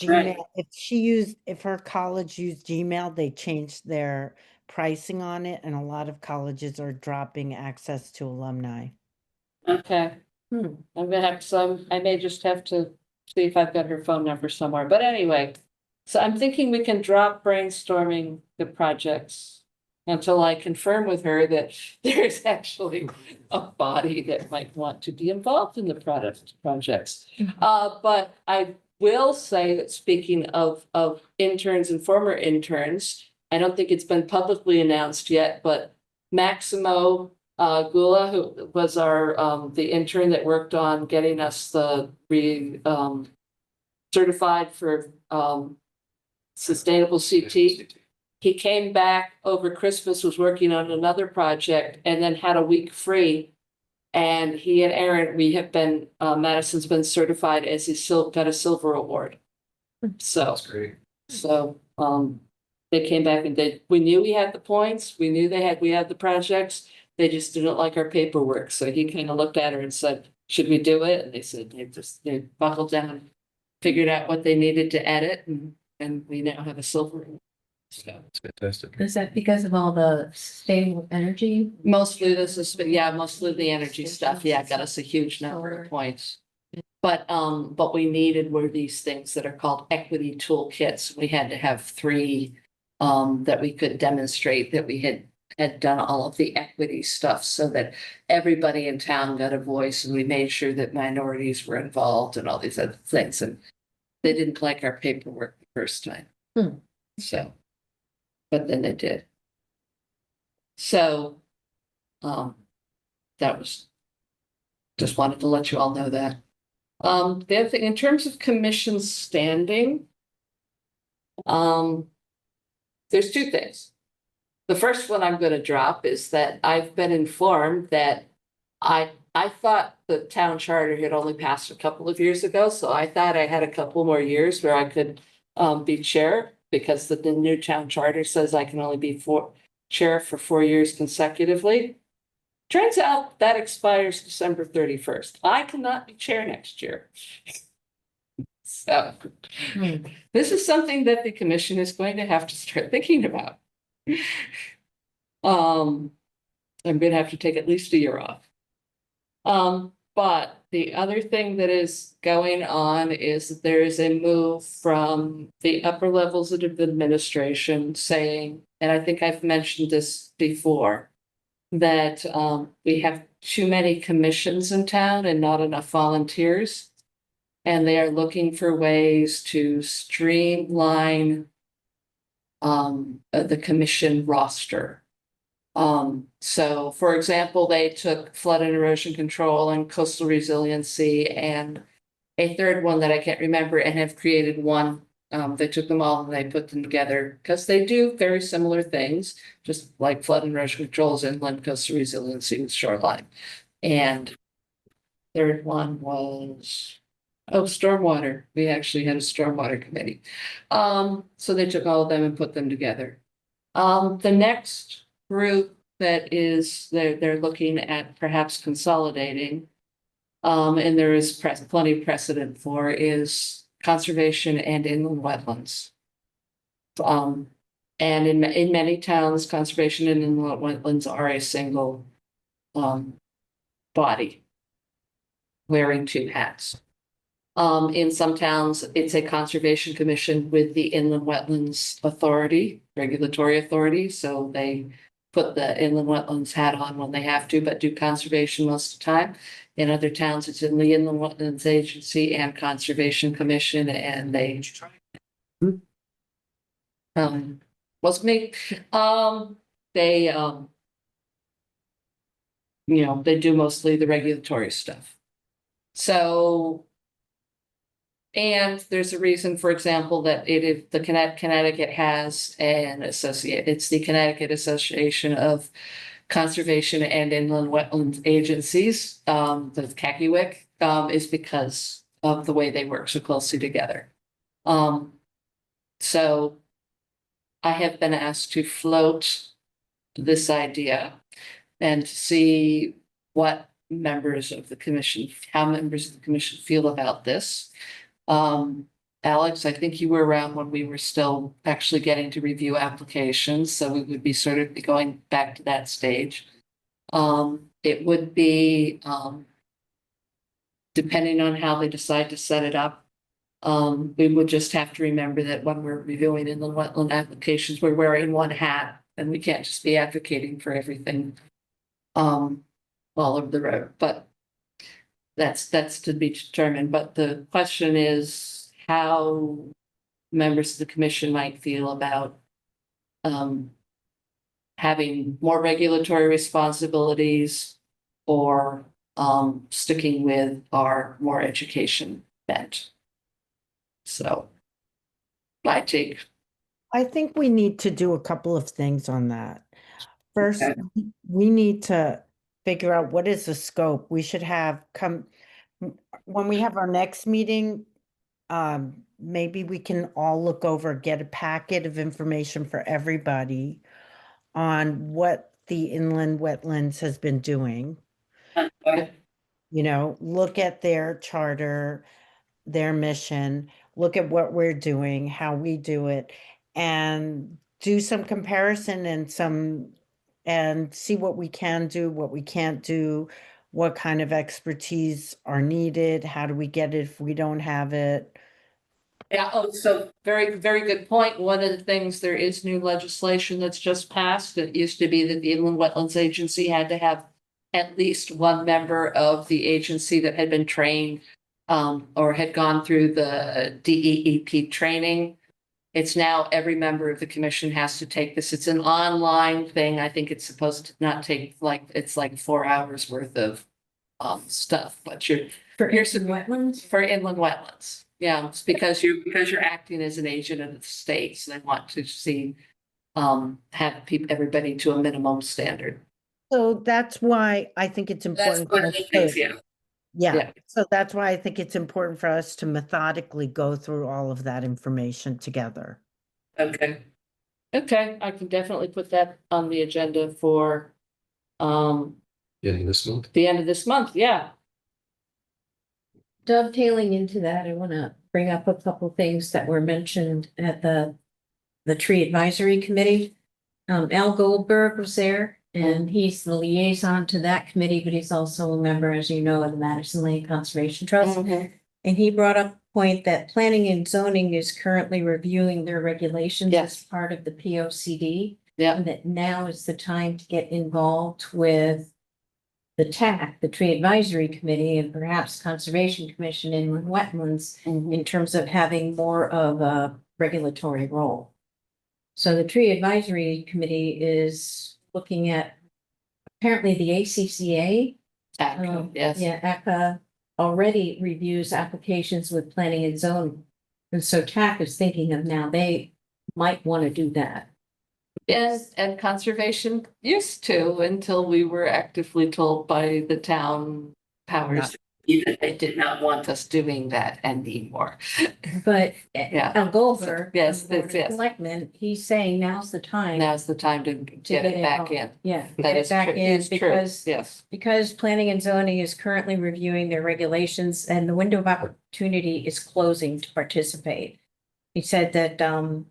Right. Gmail, if her college used Gmail, they changed their pricing on it, and a lot of colleges are dropping access to alumni. Okay. I'm gonna have I may just have to see if I've got her phone number somewhere, but anyway. So I'm thinking we can drop brainstorming the projects until I confirm with her that there's actually a body that might want to be involved in the projects. But I will say that speaking of interns and former interns, I don't think it's been publicly announced yet, but Maximo Gula, who was the intern that worked on getting us the certified for sustainable CT. He came back over Christmas, was working on another project, and then had a week free. And he and Aaron, we have been, Madison's been certified as got a silver award. So, That's great. they came back and we knew we had the points, we knew we had the projects. They just didn't like our paperwork. So he kind of looked at her and said, should we do it? And they said, they buckled down, figured out what they needed to edit, and we now have a silver. So It's fantastic. Is that because of all the sustainable energy? mostly mostly the energy stuff. Yeah, got us a huge number of points. But what we needed were these things that are called equity toolkits. We had to have 3 that we could demonstrate that we had done all of the equity stuff so that everybody in town got a voice, and we made sure that minorities were involved and all these other things. And they didn't like our paperwork the first time. So, but then they did. So, that was, just wanted to let you all know that. The other thing, in terms of commission standing, there's 2 things. The first one I'm going to drop is that I've been informed that I thought the town charter had only passed a couple of years ago, so I thought I had a couple more years where I could be chair, because the new town charter says I can only be chair for 4 years consecutively. Turns out that expires December 31st. I cannot be chair next year. So this is something that the commission is going to have to start thinking about. I'm going to have to take at least a year off. But the other thing that is going on is that there is a move from the upper levels of administration saying, and I think I've mentioned this before, that we have too many commissions in town and not enough volunteers. And they are looking for ways to streamline the commission roster. So for example, they took flood and erosion control and coastal resiliency and a third one that I can't remember, and have created one. They took them all and they put them together because they do very similar things, just like flood and erosion controls, inland, coastal resiliency with shoreline. And third one was, stormwater. We actually had a stormwater committee. So they took all of them and put them together. The next group that is, they're looking at perhaps consolidating. And there is plenty of precedent for is conservation and inland wetlands. And in many towns, conservation and inland wetlands are a single body wearing two hats. In some towns, it's a conservation commission with the inland wetlands authority, regulatory authority, so they put the inland wetlands hat on when they have to, but do conservation most of the time. In other towns, it's in the inland wetlands agency and conservation commission, and they wasn't me. They they do mostly the regulatory stuff. So, and there's a reason, for example, that if the Connecticut has an associate, it's the Connecticut Association of Conservation and Inland Wetlands Agencies, the CACIWIC, is because of the way they work so closely together. So I have been asked to float this idea and see what members of the commission, how members of the commission feel about this. Alex, I think you were around when we were still actually getting to review applications, so we would be sort of going back to that stage. It would be, depending on how they decide to set it up, we would just have to remember that when we're reviewing inland wetland applications, we're wearing one hat and we can't just be advocating for everything all over the road, but that's to be determined. But the question is how members of the commission might feel about having more regulatory responsibilities or sticking with our more education bent. So I think we need to do a couple of things on that. First, Okay. we need to figure out what is the scope. We should have when we have our next meeting, maybe we can all look over, get a packet of information for everybody on what the inland wetlands has been doing. Look at their charter, their mission, look at what we're doing, how we do it, and do some comparison and see what we can do, what we can't do, what kind of expertise are needed, how do we get it if we don't have it. Yeah, so very, very good point. One of the things, there is new legislation that's just passed. It used to be that the Inland Wetlands Agency had to have at least one member of the agency that had been trained or had gone through the DEEP training. It's now every member of the commission has to take this. It's an online thing. I think it's supposed to not take it's like 4 hours worth of stuff, but For inland wetlands? for inland wetlands. Yeah, it's because you're acting as an agent of the state, so they want to see have everybody to a minimum standard. So that's why I think it's That's important. one of the things, yeah. Yeah, so that's why I think it's important for us to methodically go through all of that information together. Okay. Okay, I can definitely put that on the agenda for Getting this month. the end of this month, yeah. Dovetailing into that, I want to bring up a couple things that were mentioned at the tree advisory committee. Al Goldberg was there, and he's the liaison to that committee, but he's also a member, as you know, of the Madison Lake Conservation Trust. And he brought up a point that planning and zoning is currently reviewing their regulations Yes. as part of the POCD. Yeah. And that now is the time to get involved with the TAC, the Tree Advisory Committee, and perhaps Conservation Commission in wetlands in terms of having more of a regulatory role. So the Tree Advisory Committee is looking at apparently the ACCA. Yes. Yeah, ACCA already reviews applications with planning and zoning. And so TAC is thinking of now they might want to do that. Yes, and conservation used to until we were actively told by the town powers Even they did not want us doing that anymore. But Yeah. Al Golver. Yes, the Board of yes. Selectmen, he's saying now's the time. Now's the time to get it back on. in. Yeah, That get is it back true. in It's true. because Yes. because planning and zoning is currently reviewing their regulations and the window of opportunity is closing to participate. He said that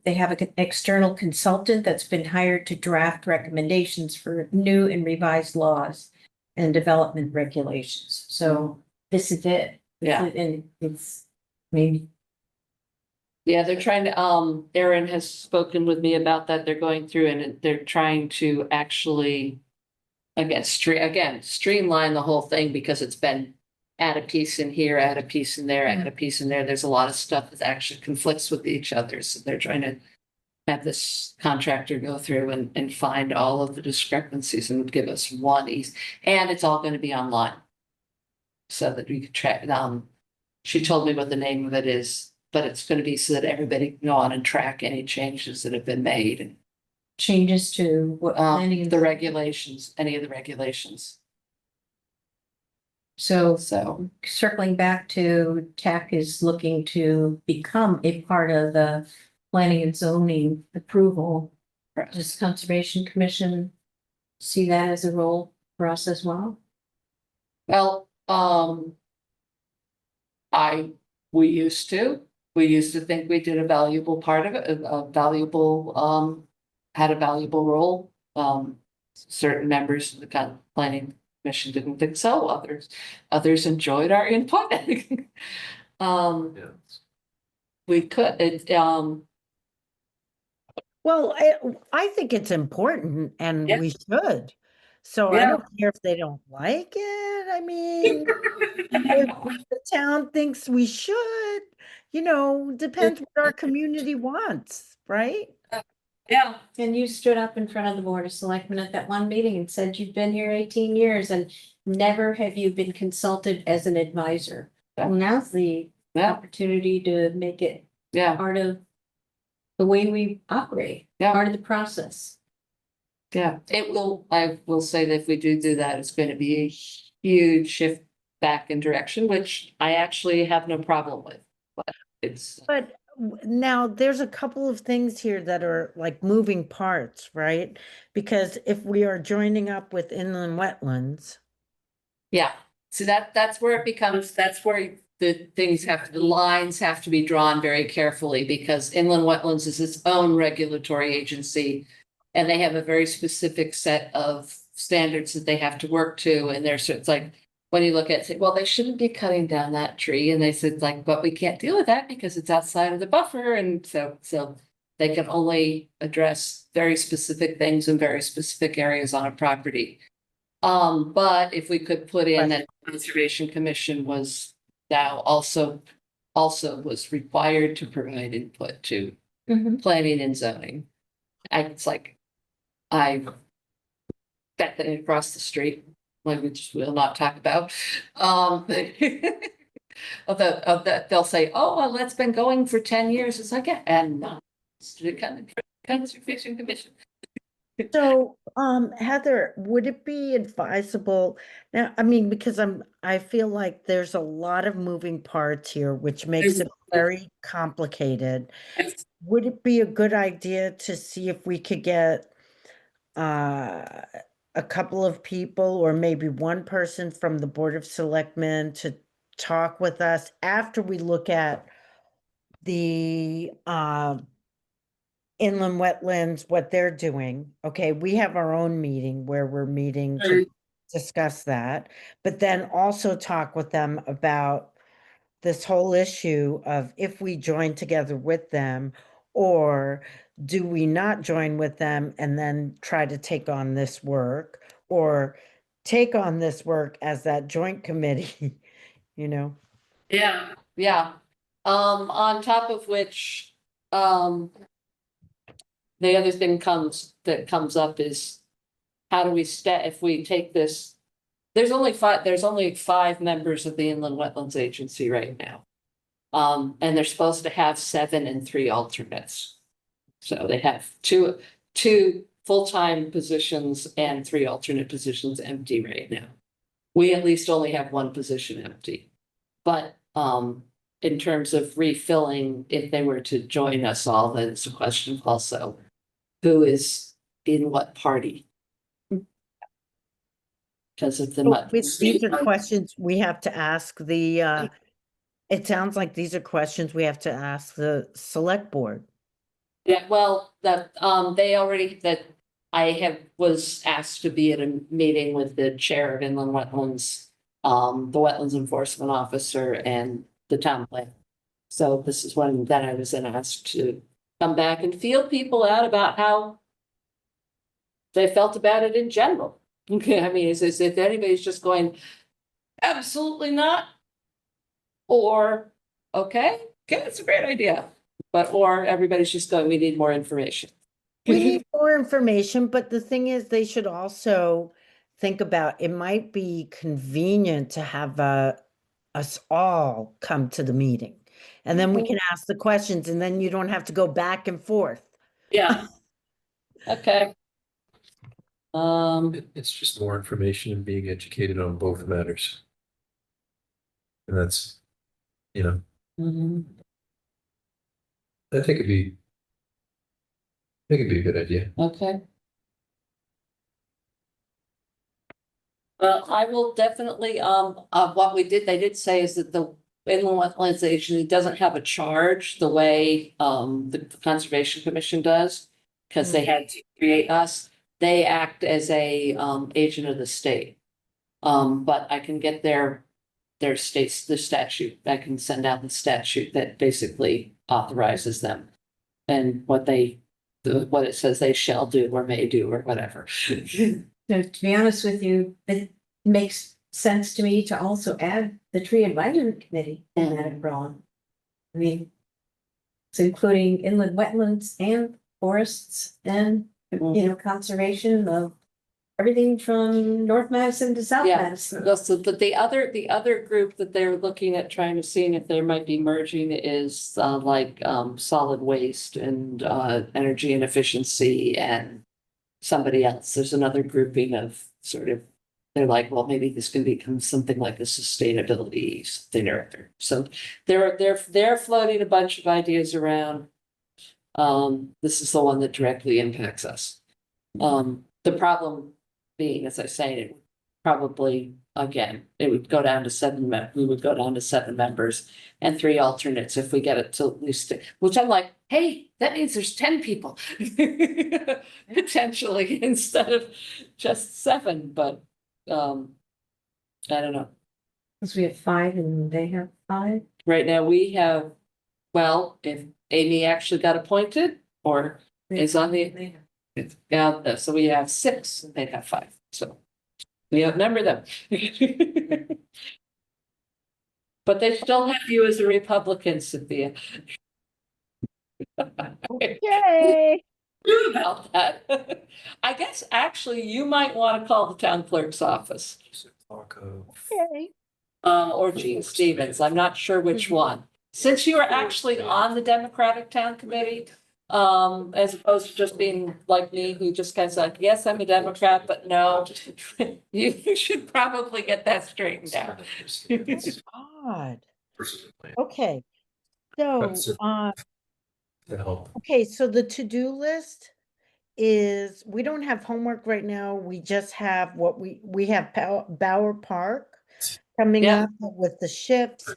they have an external consultant that's been hired to draft recommendations for new and revised laws and development regulations. So this is it. Yeah. And it's maybe. Yeah, they're trying to, Erin has spoken with me about that. They're going through and they're trying to actually again, streamline the whole thing because it's been add a piece in here, add a piece in there, add a piece in there. There's a lot of stuff that actually conflicts with each other. So they're trying to have this contractor go through and find all of the discrepancies and give us one ease. And it's all going to be online. So that we could track, she told me what the name of it is, but it's going to be so that everybody can go on and track any changes that have been made and Changes to what planning and the regulations, any of the regulations. so So, circling back to TAC is looking to become a part of the planning and zoning approval. Does Conservation Commission see that as a role for us as well? well, we used to think we did a valuable part of it, had a valuable role. Certain members of the planning commission didn't think so, others enjoyed our input. Yeah. We could, Well, I think it's important and Yeah. we should. So I don't care if they don't like it. I mean, if the town thinks we should, depends what our community wants, right? yeah, And you stood up in front of the Board of Selectmen at that one meeting and said you've been here 18 years and never have you been consulted as an advisor. Well, now's the yeah, opportunity to make it yeah, part of the way we operate, Yeah. part of the process. yeah. I will say that if we do that, it's going to be a huge shift back in direction, which I actually have no problem with. But it's, But now there's a couple of things here that are like moving parts, right? Because if we are joining up with inland wetlands, yeah. So that's where it becomes, that's where the lines have to be drawn very carefully because inland wetlands is its own regulatory agency. And they have a very specific set of standards that they have to work to. And there's, it's like, when you look at it, say, well, they shouldn't be cutting down that tree. And they said like, but we can't deal with that because it's outside of the buffer. And so they can only address very specific things in very specific areas on a property. But if we could put in that Conservation Commission was now also was required to provide input to planning and zoning. It's like, I bet that across the street, language we'll not talk about. Of that, they'll say, oh, well, that's been going for 10 years. It's like, yeah, and not the Conservation Commission. so, Heather, would it be advisable now? I mean, because I feel like there's a lot of moving parts here, which makes it very complicated. Would it be a good idea to see if we could get a couple of people or maybe one person from the Board of Selectmen to talk with us after we look at the inland wetlands, what they're doing? Okay, we have our own meeting where we're meeting to discuss that, but then also talk with them about this whole issue of if we join together with them, or do we not join with them and then try to take on this work, or take on this work as that joint committee, Yeah, yeah. On top of which, the other thing comes up is how do we if we take this, there's only five members of the Inland Wetlands Agency right now. And they're supposed to have 7 and 3 alternates. So they have two full-time positions and 3 alternate positions empty right now. we at least only have one position empty. But, in terms of refilling, if they were to join us all, then it's a question also, who is in what party? Because of the. These are questions we have to ask the, it sounds like these are questions we have to ask the select board. Yeah, well, that, they already, that was asked to be at a meeting with the chair of inland wetlands, the wetlands enforcement officer and the town plan. So this is one that I was then asked to come back and feel people out about how they felt about it in general. Okay, I mean, is if anybody's just going, absolutely not. Or, okay, it's a great idea. But, or everybody's just going, we need more information. We need more information, but the thing is, they should also think about, it might be convenient to have us all come to the meeting. And then we can ask the questions and then you don't have to go back and forth. Yeah. Okay. It's just more information and being educated on both matters. And that's, mhm. I think it'd be a good idea. Okay. Well, I will definitely, what they did say is that the inland wetlands agency doesn't have a charge the way, the Conservation Commission does. Because they had to create us, they act as a, agent of the state. But I can get the statute, I can send out the statute that basically authorizes them. And what it says they shall do or may do or whatever. So to be honest with you, it makes sense to me to also add the tree advisory committee in that umbrella. I mean, it's including inland wetlands and forests and, conservation of everything from North Madison to South Yeah. Madison. But the other group that they're looking at trying to see if there might be merging is solid waste and energy and efficiency and somebody else. There's another grouping of sort of, they're like, well, maybe this can become something like a sustainability thing or other. So they're floating a bunch of ideas around. This is the one that directly impacts us. The problem being, as I say, it probably, again, it would go down to we would go down to 7 members and 3 alternates if we get it to at least, which I'm like, hey, that means there's 10 people. Potentially instead of just 7, but I don't know. Because we have 5 and they have 5. Right now we have, well, if Amy actually got appointed or is on the, yeah, so we have 6 and they'd have 5, so we outnumber them. But they still have you as a Republican, Cynthia. Yay! About that. I guess actually you might want to call the town clerk's office. Okay. Or Gene Stevens, I'm not sure which one. Since you are actually on the Democratic Town Committee, as opposed to just being like me, who just kind of like, yes, I'm a Democrat, but no, you should probably get that straightened out. Odd. Okay. So, help. okay, so the to-do list is, we don't have homework right now. We just have what we have Bower Park coming Yeah. up with the ships.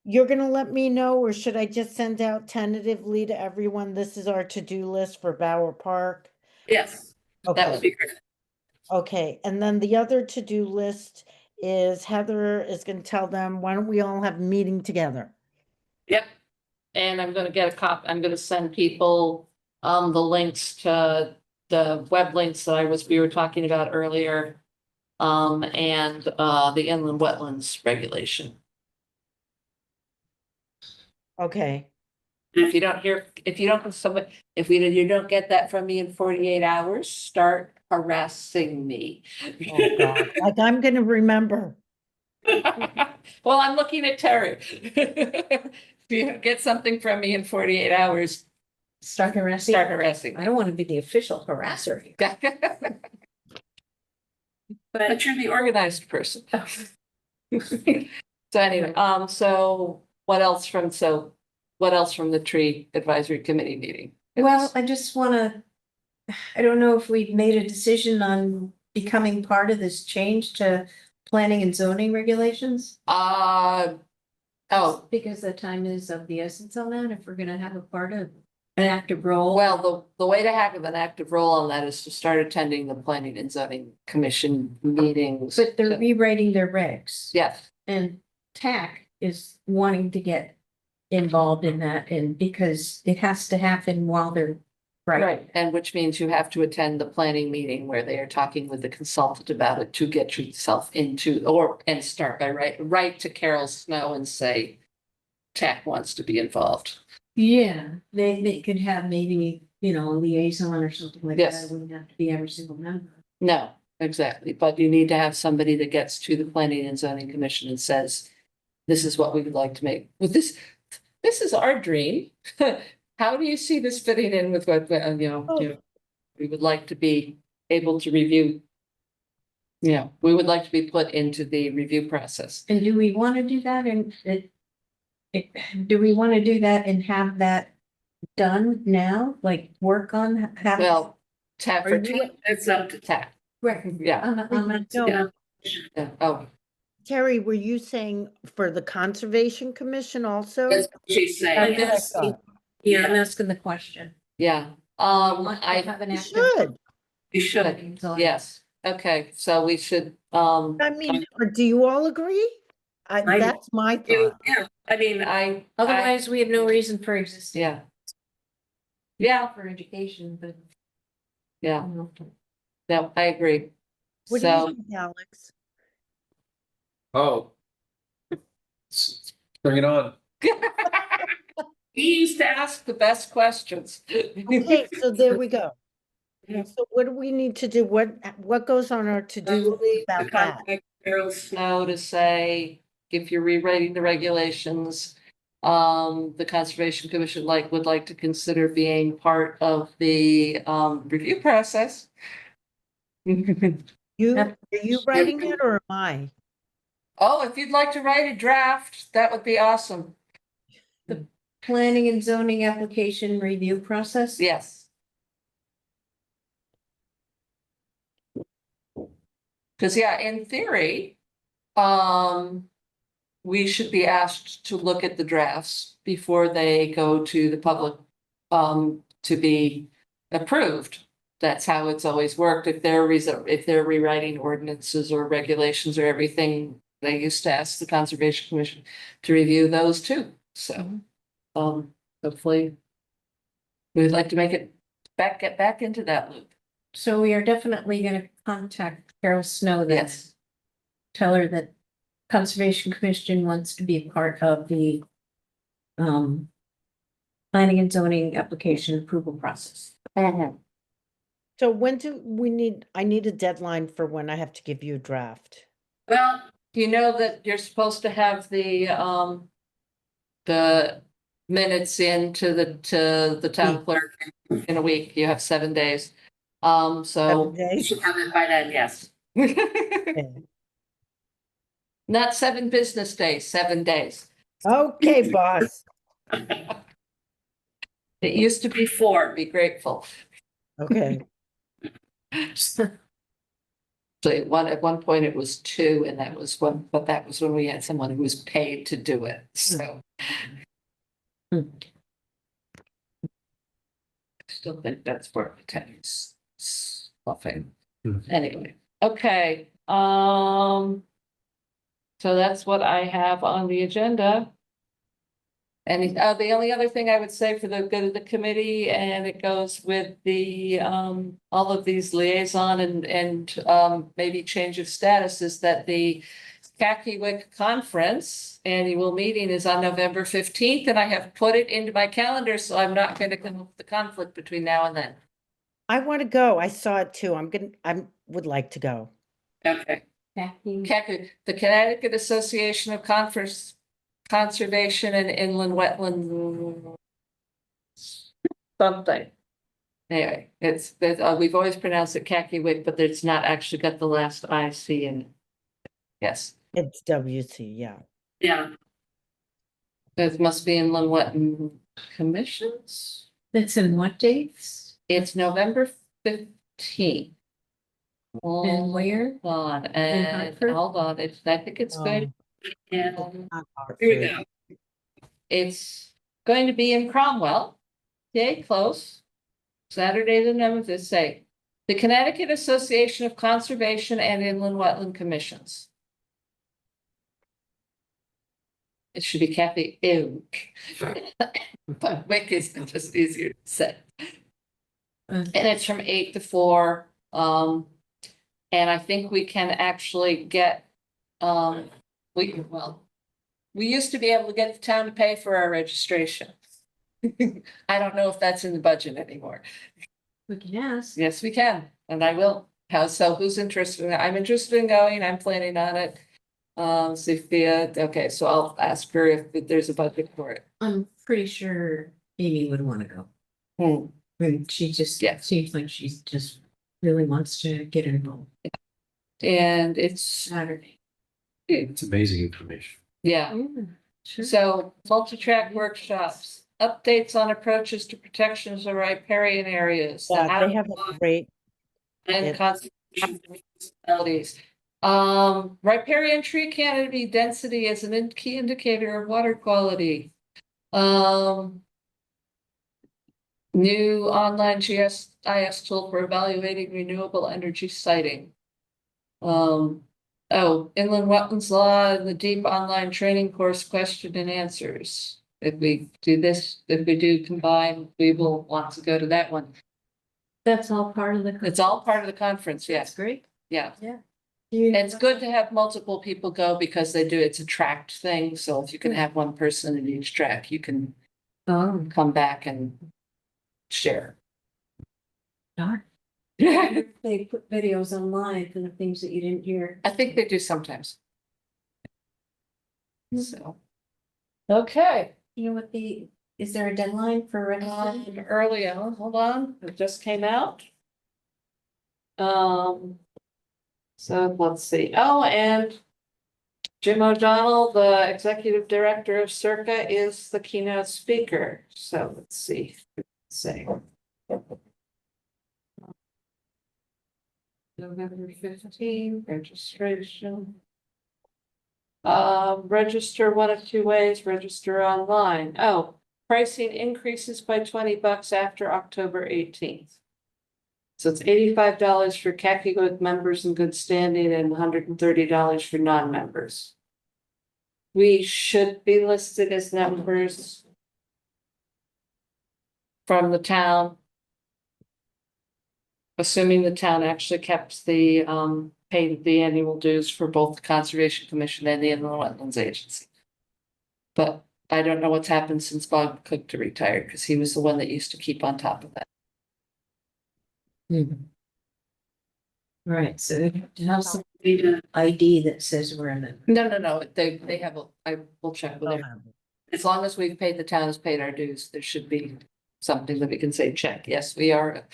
You're gonna let me know, or should I just send out tentatively to everyone? This is our to-do list for Bower Park. Yes, that would Okay, be great. okay. And then the other to-do list is Heather is gonna tell them, why don't we all have a meeting together? Yep. And I'm gonna get I'm gonna send people the links to the web links that we were talking about earlier. And the inland wetlands regulation. Okay, If you don't get that from me in 48 hours, start harassing me. oh God, like I'm gonna remember. Well, I'm looking at Terry. If you don't get something from me in 48 hours, Start harassing. start harassing. I don't want to be the official harasser. But But you're the organized person. So anyway, so what else from the tree advisory committee meeting? Well, I just wanna, I don't know if we've made a decision on becoming part of this change to planning and zoning regulations. Oh, Because the time is of the essence on that, if we're gonna have a part of an active role. well, the way to have an active role on that is to start attending the planning and zoning commission meetings. But they're rewriting their regs. Yes, And TAC is wanting to get involved in that, and because it has to happen while they're. right, and which means you have to attend the planning meeting where they are talking with the consultant about it to get yourself into, and start by write to Carol Snow and say TAC wants to be involved. Yeah, they could have maybe, a liaison or something like that. Yes. It wouldn't have to be every single member. No, exactly, but you need to have somebody that gets to the planning and zoning commission and says, this is what we would like to make, with this is our dream. How do you see this fitting in with what, we would like to be able to review? Yeah, we would like to be put into the review process. And do we want to do that do we want to do that and have that done now, like work on having? Well, TAC for Are you- it's up to TAC, Right. yeah. No. Yeah. Oh, Terry, were you saying for the Conservation Commission also? that's what she's I'm saying, asking, I'm asking the question. yeah, Want to I, have an You active- should. you should, yes, okay, so we should, I mean, or do you all agree? That's my thought. yeah, I mean, Otherwise, we have no reason for existing. yeah. Yeah, For education, but. yeah, no, I agree. What do you So, think, Alex? Oh. Bring it on. he used to ask the best questions. Okay, so there we go. Yeah. So what do we need to do? What goes on our to-do about that? Contact Carol Snow to say, if you're rewriting the regulations, the Conservation Commission would like to consider being part of the review process. Are you writing it or am I? Oh, if you'd like to write a draft, that would be awesome. Planning and zoning application review process? Yes. Cause yeah, in theory, we should be asked to look at the drafts before they go to the public, to be approved. That's how it's always worked. If they're rewriting ordinances or regulations or everything, they used to ask the Conservation Commission to review those too. So, hopefully we'd like to get back into that loop. So we are definitely gonna contact Carol Snow then. Yes. Tell her that Conservation Commission wants to be a part of the planning and zoning application approval process. So when do we I need a deadline for when I have to give you a draft. Well, you know that you're supposed to have the minutes into the town clerk in a week. You have 7 days. So 7 days? you should have it by then, yes. Okay. Not 7 business days, 7 days. Okay, boss. It used to be 4, be grateful. Okay. So at one point it was 2, and that was when we had someone who was paid to do it, so. I still think that's worth tennis stuffing. Anyway, okay, so that's what I have on the agenda. And the only other thing I would say for the good of the committee, and it goes with the all of these liaison and maybe change of status, is that the Kakiwik Conference annual meeting is on November 15th, and I have put it into my calendar, so I'm not going to come up with the conflict between now and then. I want to go. I saw it too. I would like to go. Okay. Kathy, The Connecticut Association of Conservation and Inland Wetland something. Anyway, we've always pronounced it Kakiwik, but it's not actually got the last IC in it. Yes. It's WC, yeah. Yeah. It must be in Lenwetton Commissions. That's in what dates? It's November 15th. And where? Hold on, and Hartford? hold on, I think it's going, and Not here we Hartford. go. It's going to be in Cromwell. Okay, close. Saturday, the 9th, is say, the Connecticut Association of Conservation and Inland Wetland Commissions. It should be Kathy Ink. But Wick is just easier to say. And it's from 8 to 4. And I think we can actually get, we used to be able to get the town to pay for our registration. I don't know if that's in the budget anymore. We can ask. Yes, we can, and I will. So who's interested? I'm interested in going. I'm planning on it. Sophia, okay, so I'll ask her if there's a budget for it. I'm pretty sure Amy would want to go. Hmm. And she just Yeah. seems like she's just really wants to get involved. And it's, Saturday. It's amazing information. yeah, Sure. so multi-track workshops, updates on approaches to protections of riparian areas. Yeah, they have a great, And it- conservation municipalities. Riparian tree canopy density is an key indicator of water quality. New online GIS tool for evaluating renewable energy siting. Oh, inland wetlands law and the deep online training course question and answers. If we do this, if we do combine, we will want to go to that one. That's all part of the. It's all part of the conference, That's yes, great. yeah. Yeah. It's good to have multiple people go because it's a tracked thing, so if you can have one person in each track, you can Oh, come back and share. darn. I They put videos online for the things that you didn't hear. think they do sometimes. So. Okay, You know what is there a deadline for registration? early on, hold on, it just came out. So let's see, oh, and Jim O'Donnell, the executive director of Circa, is the keynote speaker, so let's see, say. November 15, registration. Register one of two ways, register online. Oh, pricing increases by $20 after October 18th. So it's $85 for Kakiwik members in good standing and $130 for non-members. We should be listed as members from the town. Assuming the town actually kept the, paid the annual dues for both the Conservation Commission and the Inland Wetlands Agency. But I don't know what's happened since Bob Cook retired, because he was the one that used to keep on top of that. Right, so they have to have some ID that says we're in it. No, they have I will check with them. As long as we've paid, the town has paid our dues, there should be something that we can say, check, yes, we are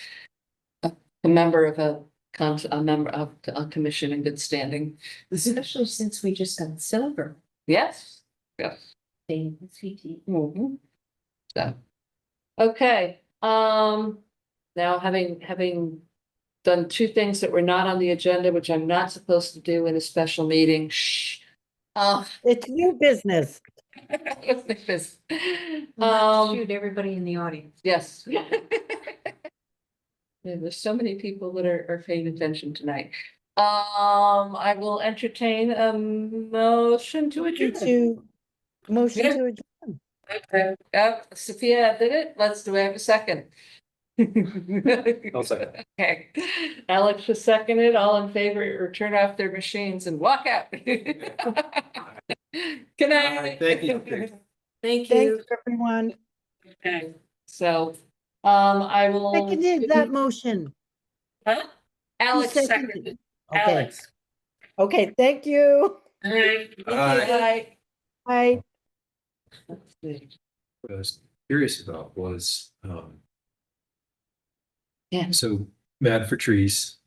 a member of a member of a commission in good standing. Especially since we just got silver. Yes, yes. Thing, CT. Mhm. So, okay, now having done two things that were not on the agenda, which I'm not supposed to do in a special meeting, shh. it's new business. Shoot everybody in the audience. Yes. Yeah, there's so many people that are paying attention tonight. I will entertain a motion to adjourn. Motion to adjourn. Okay, Sophia did it. Do we have a second? I'll second. Okay, Alex just seconded. All in favor, or turn off their machines and walk out. Good night. Thank you. Thank you. Thanks, everyone. Okay, so, I will. Seconded that motion. Huh? Alex seconded seconded. Okay, Alex. okay, thank you. Bye. Bye. Bye. What I was curious about was, Yeah. So Mad for Trees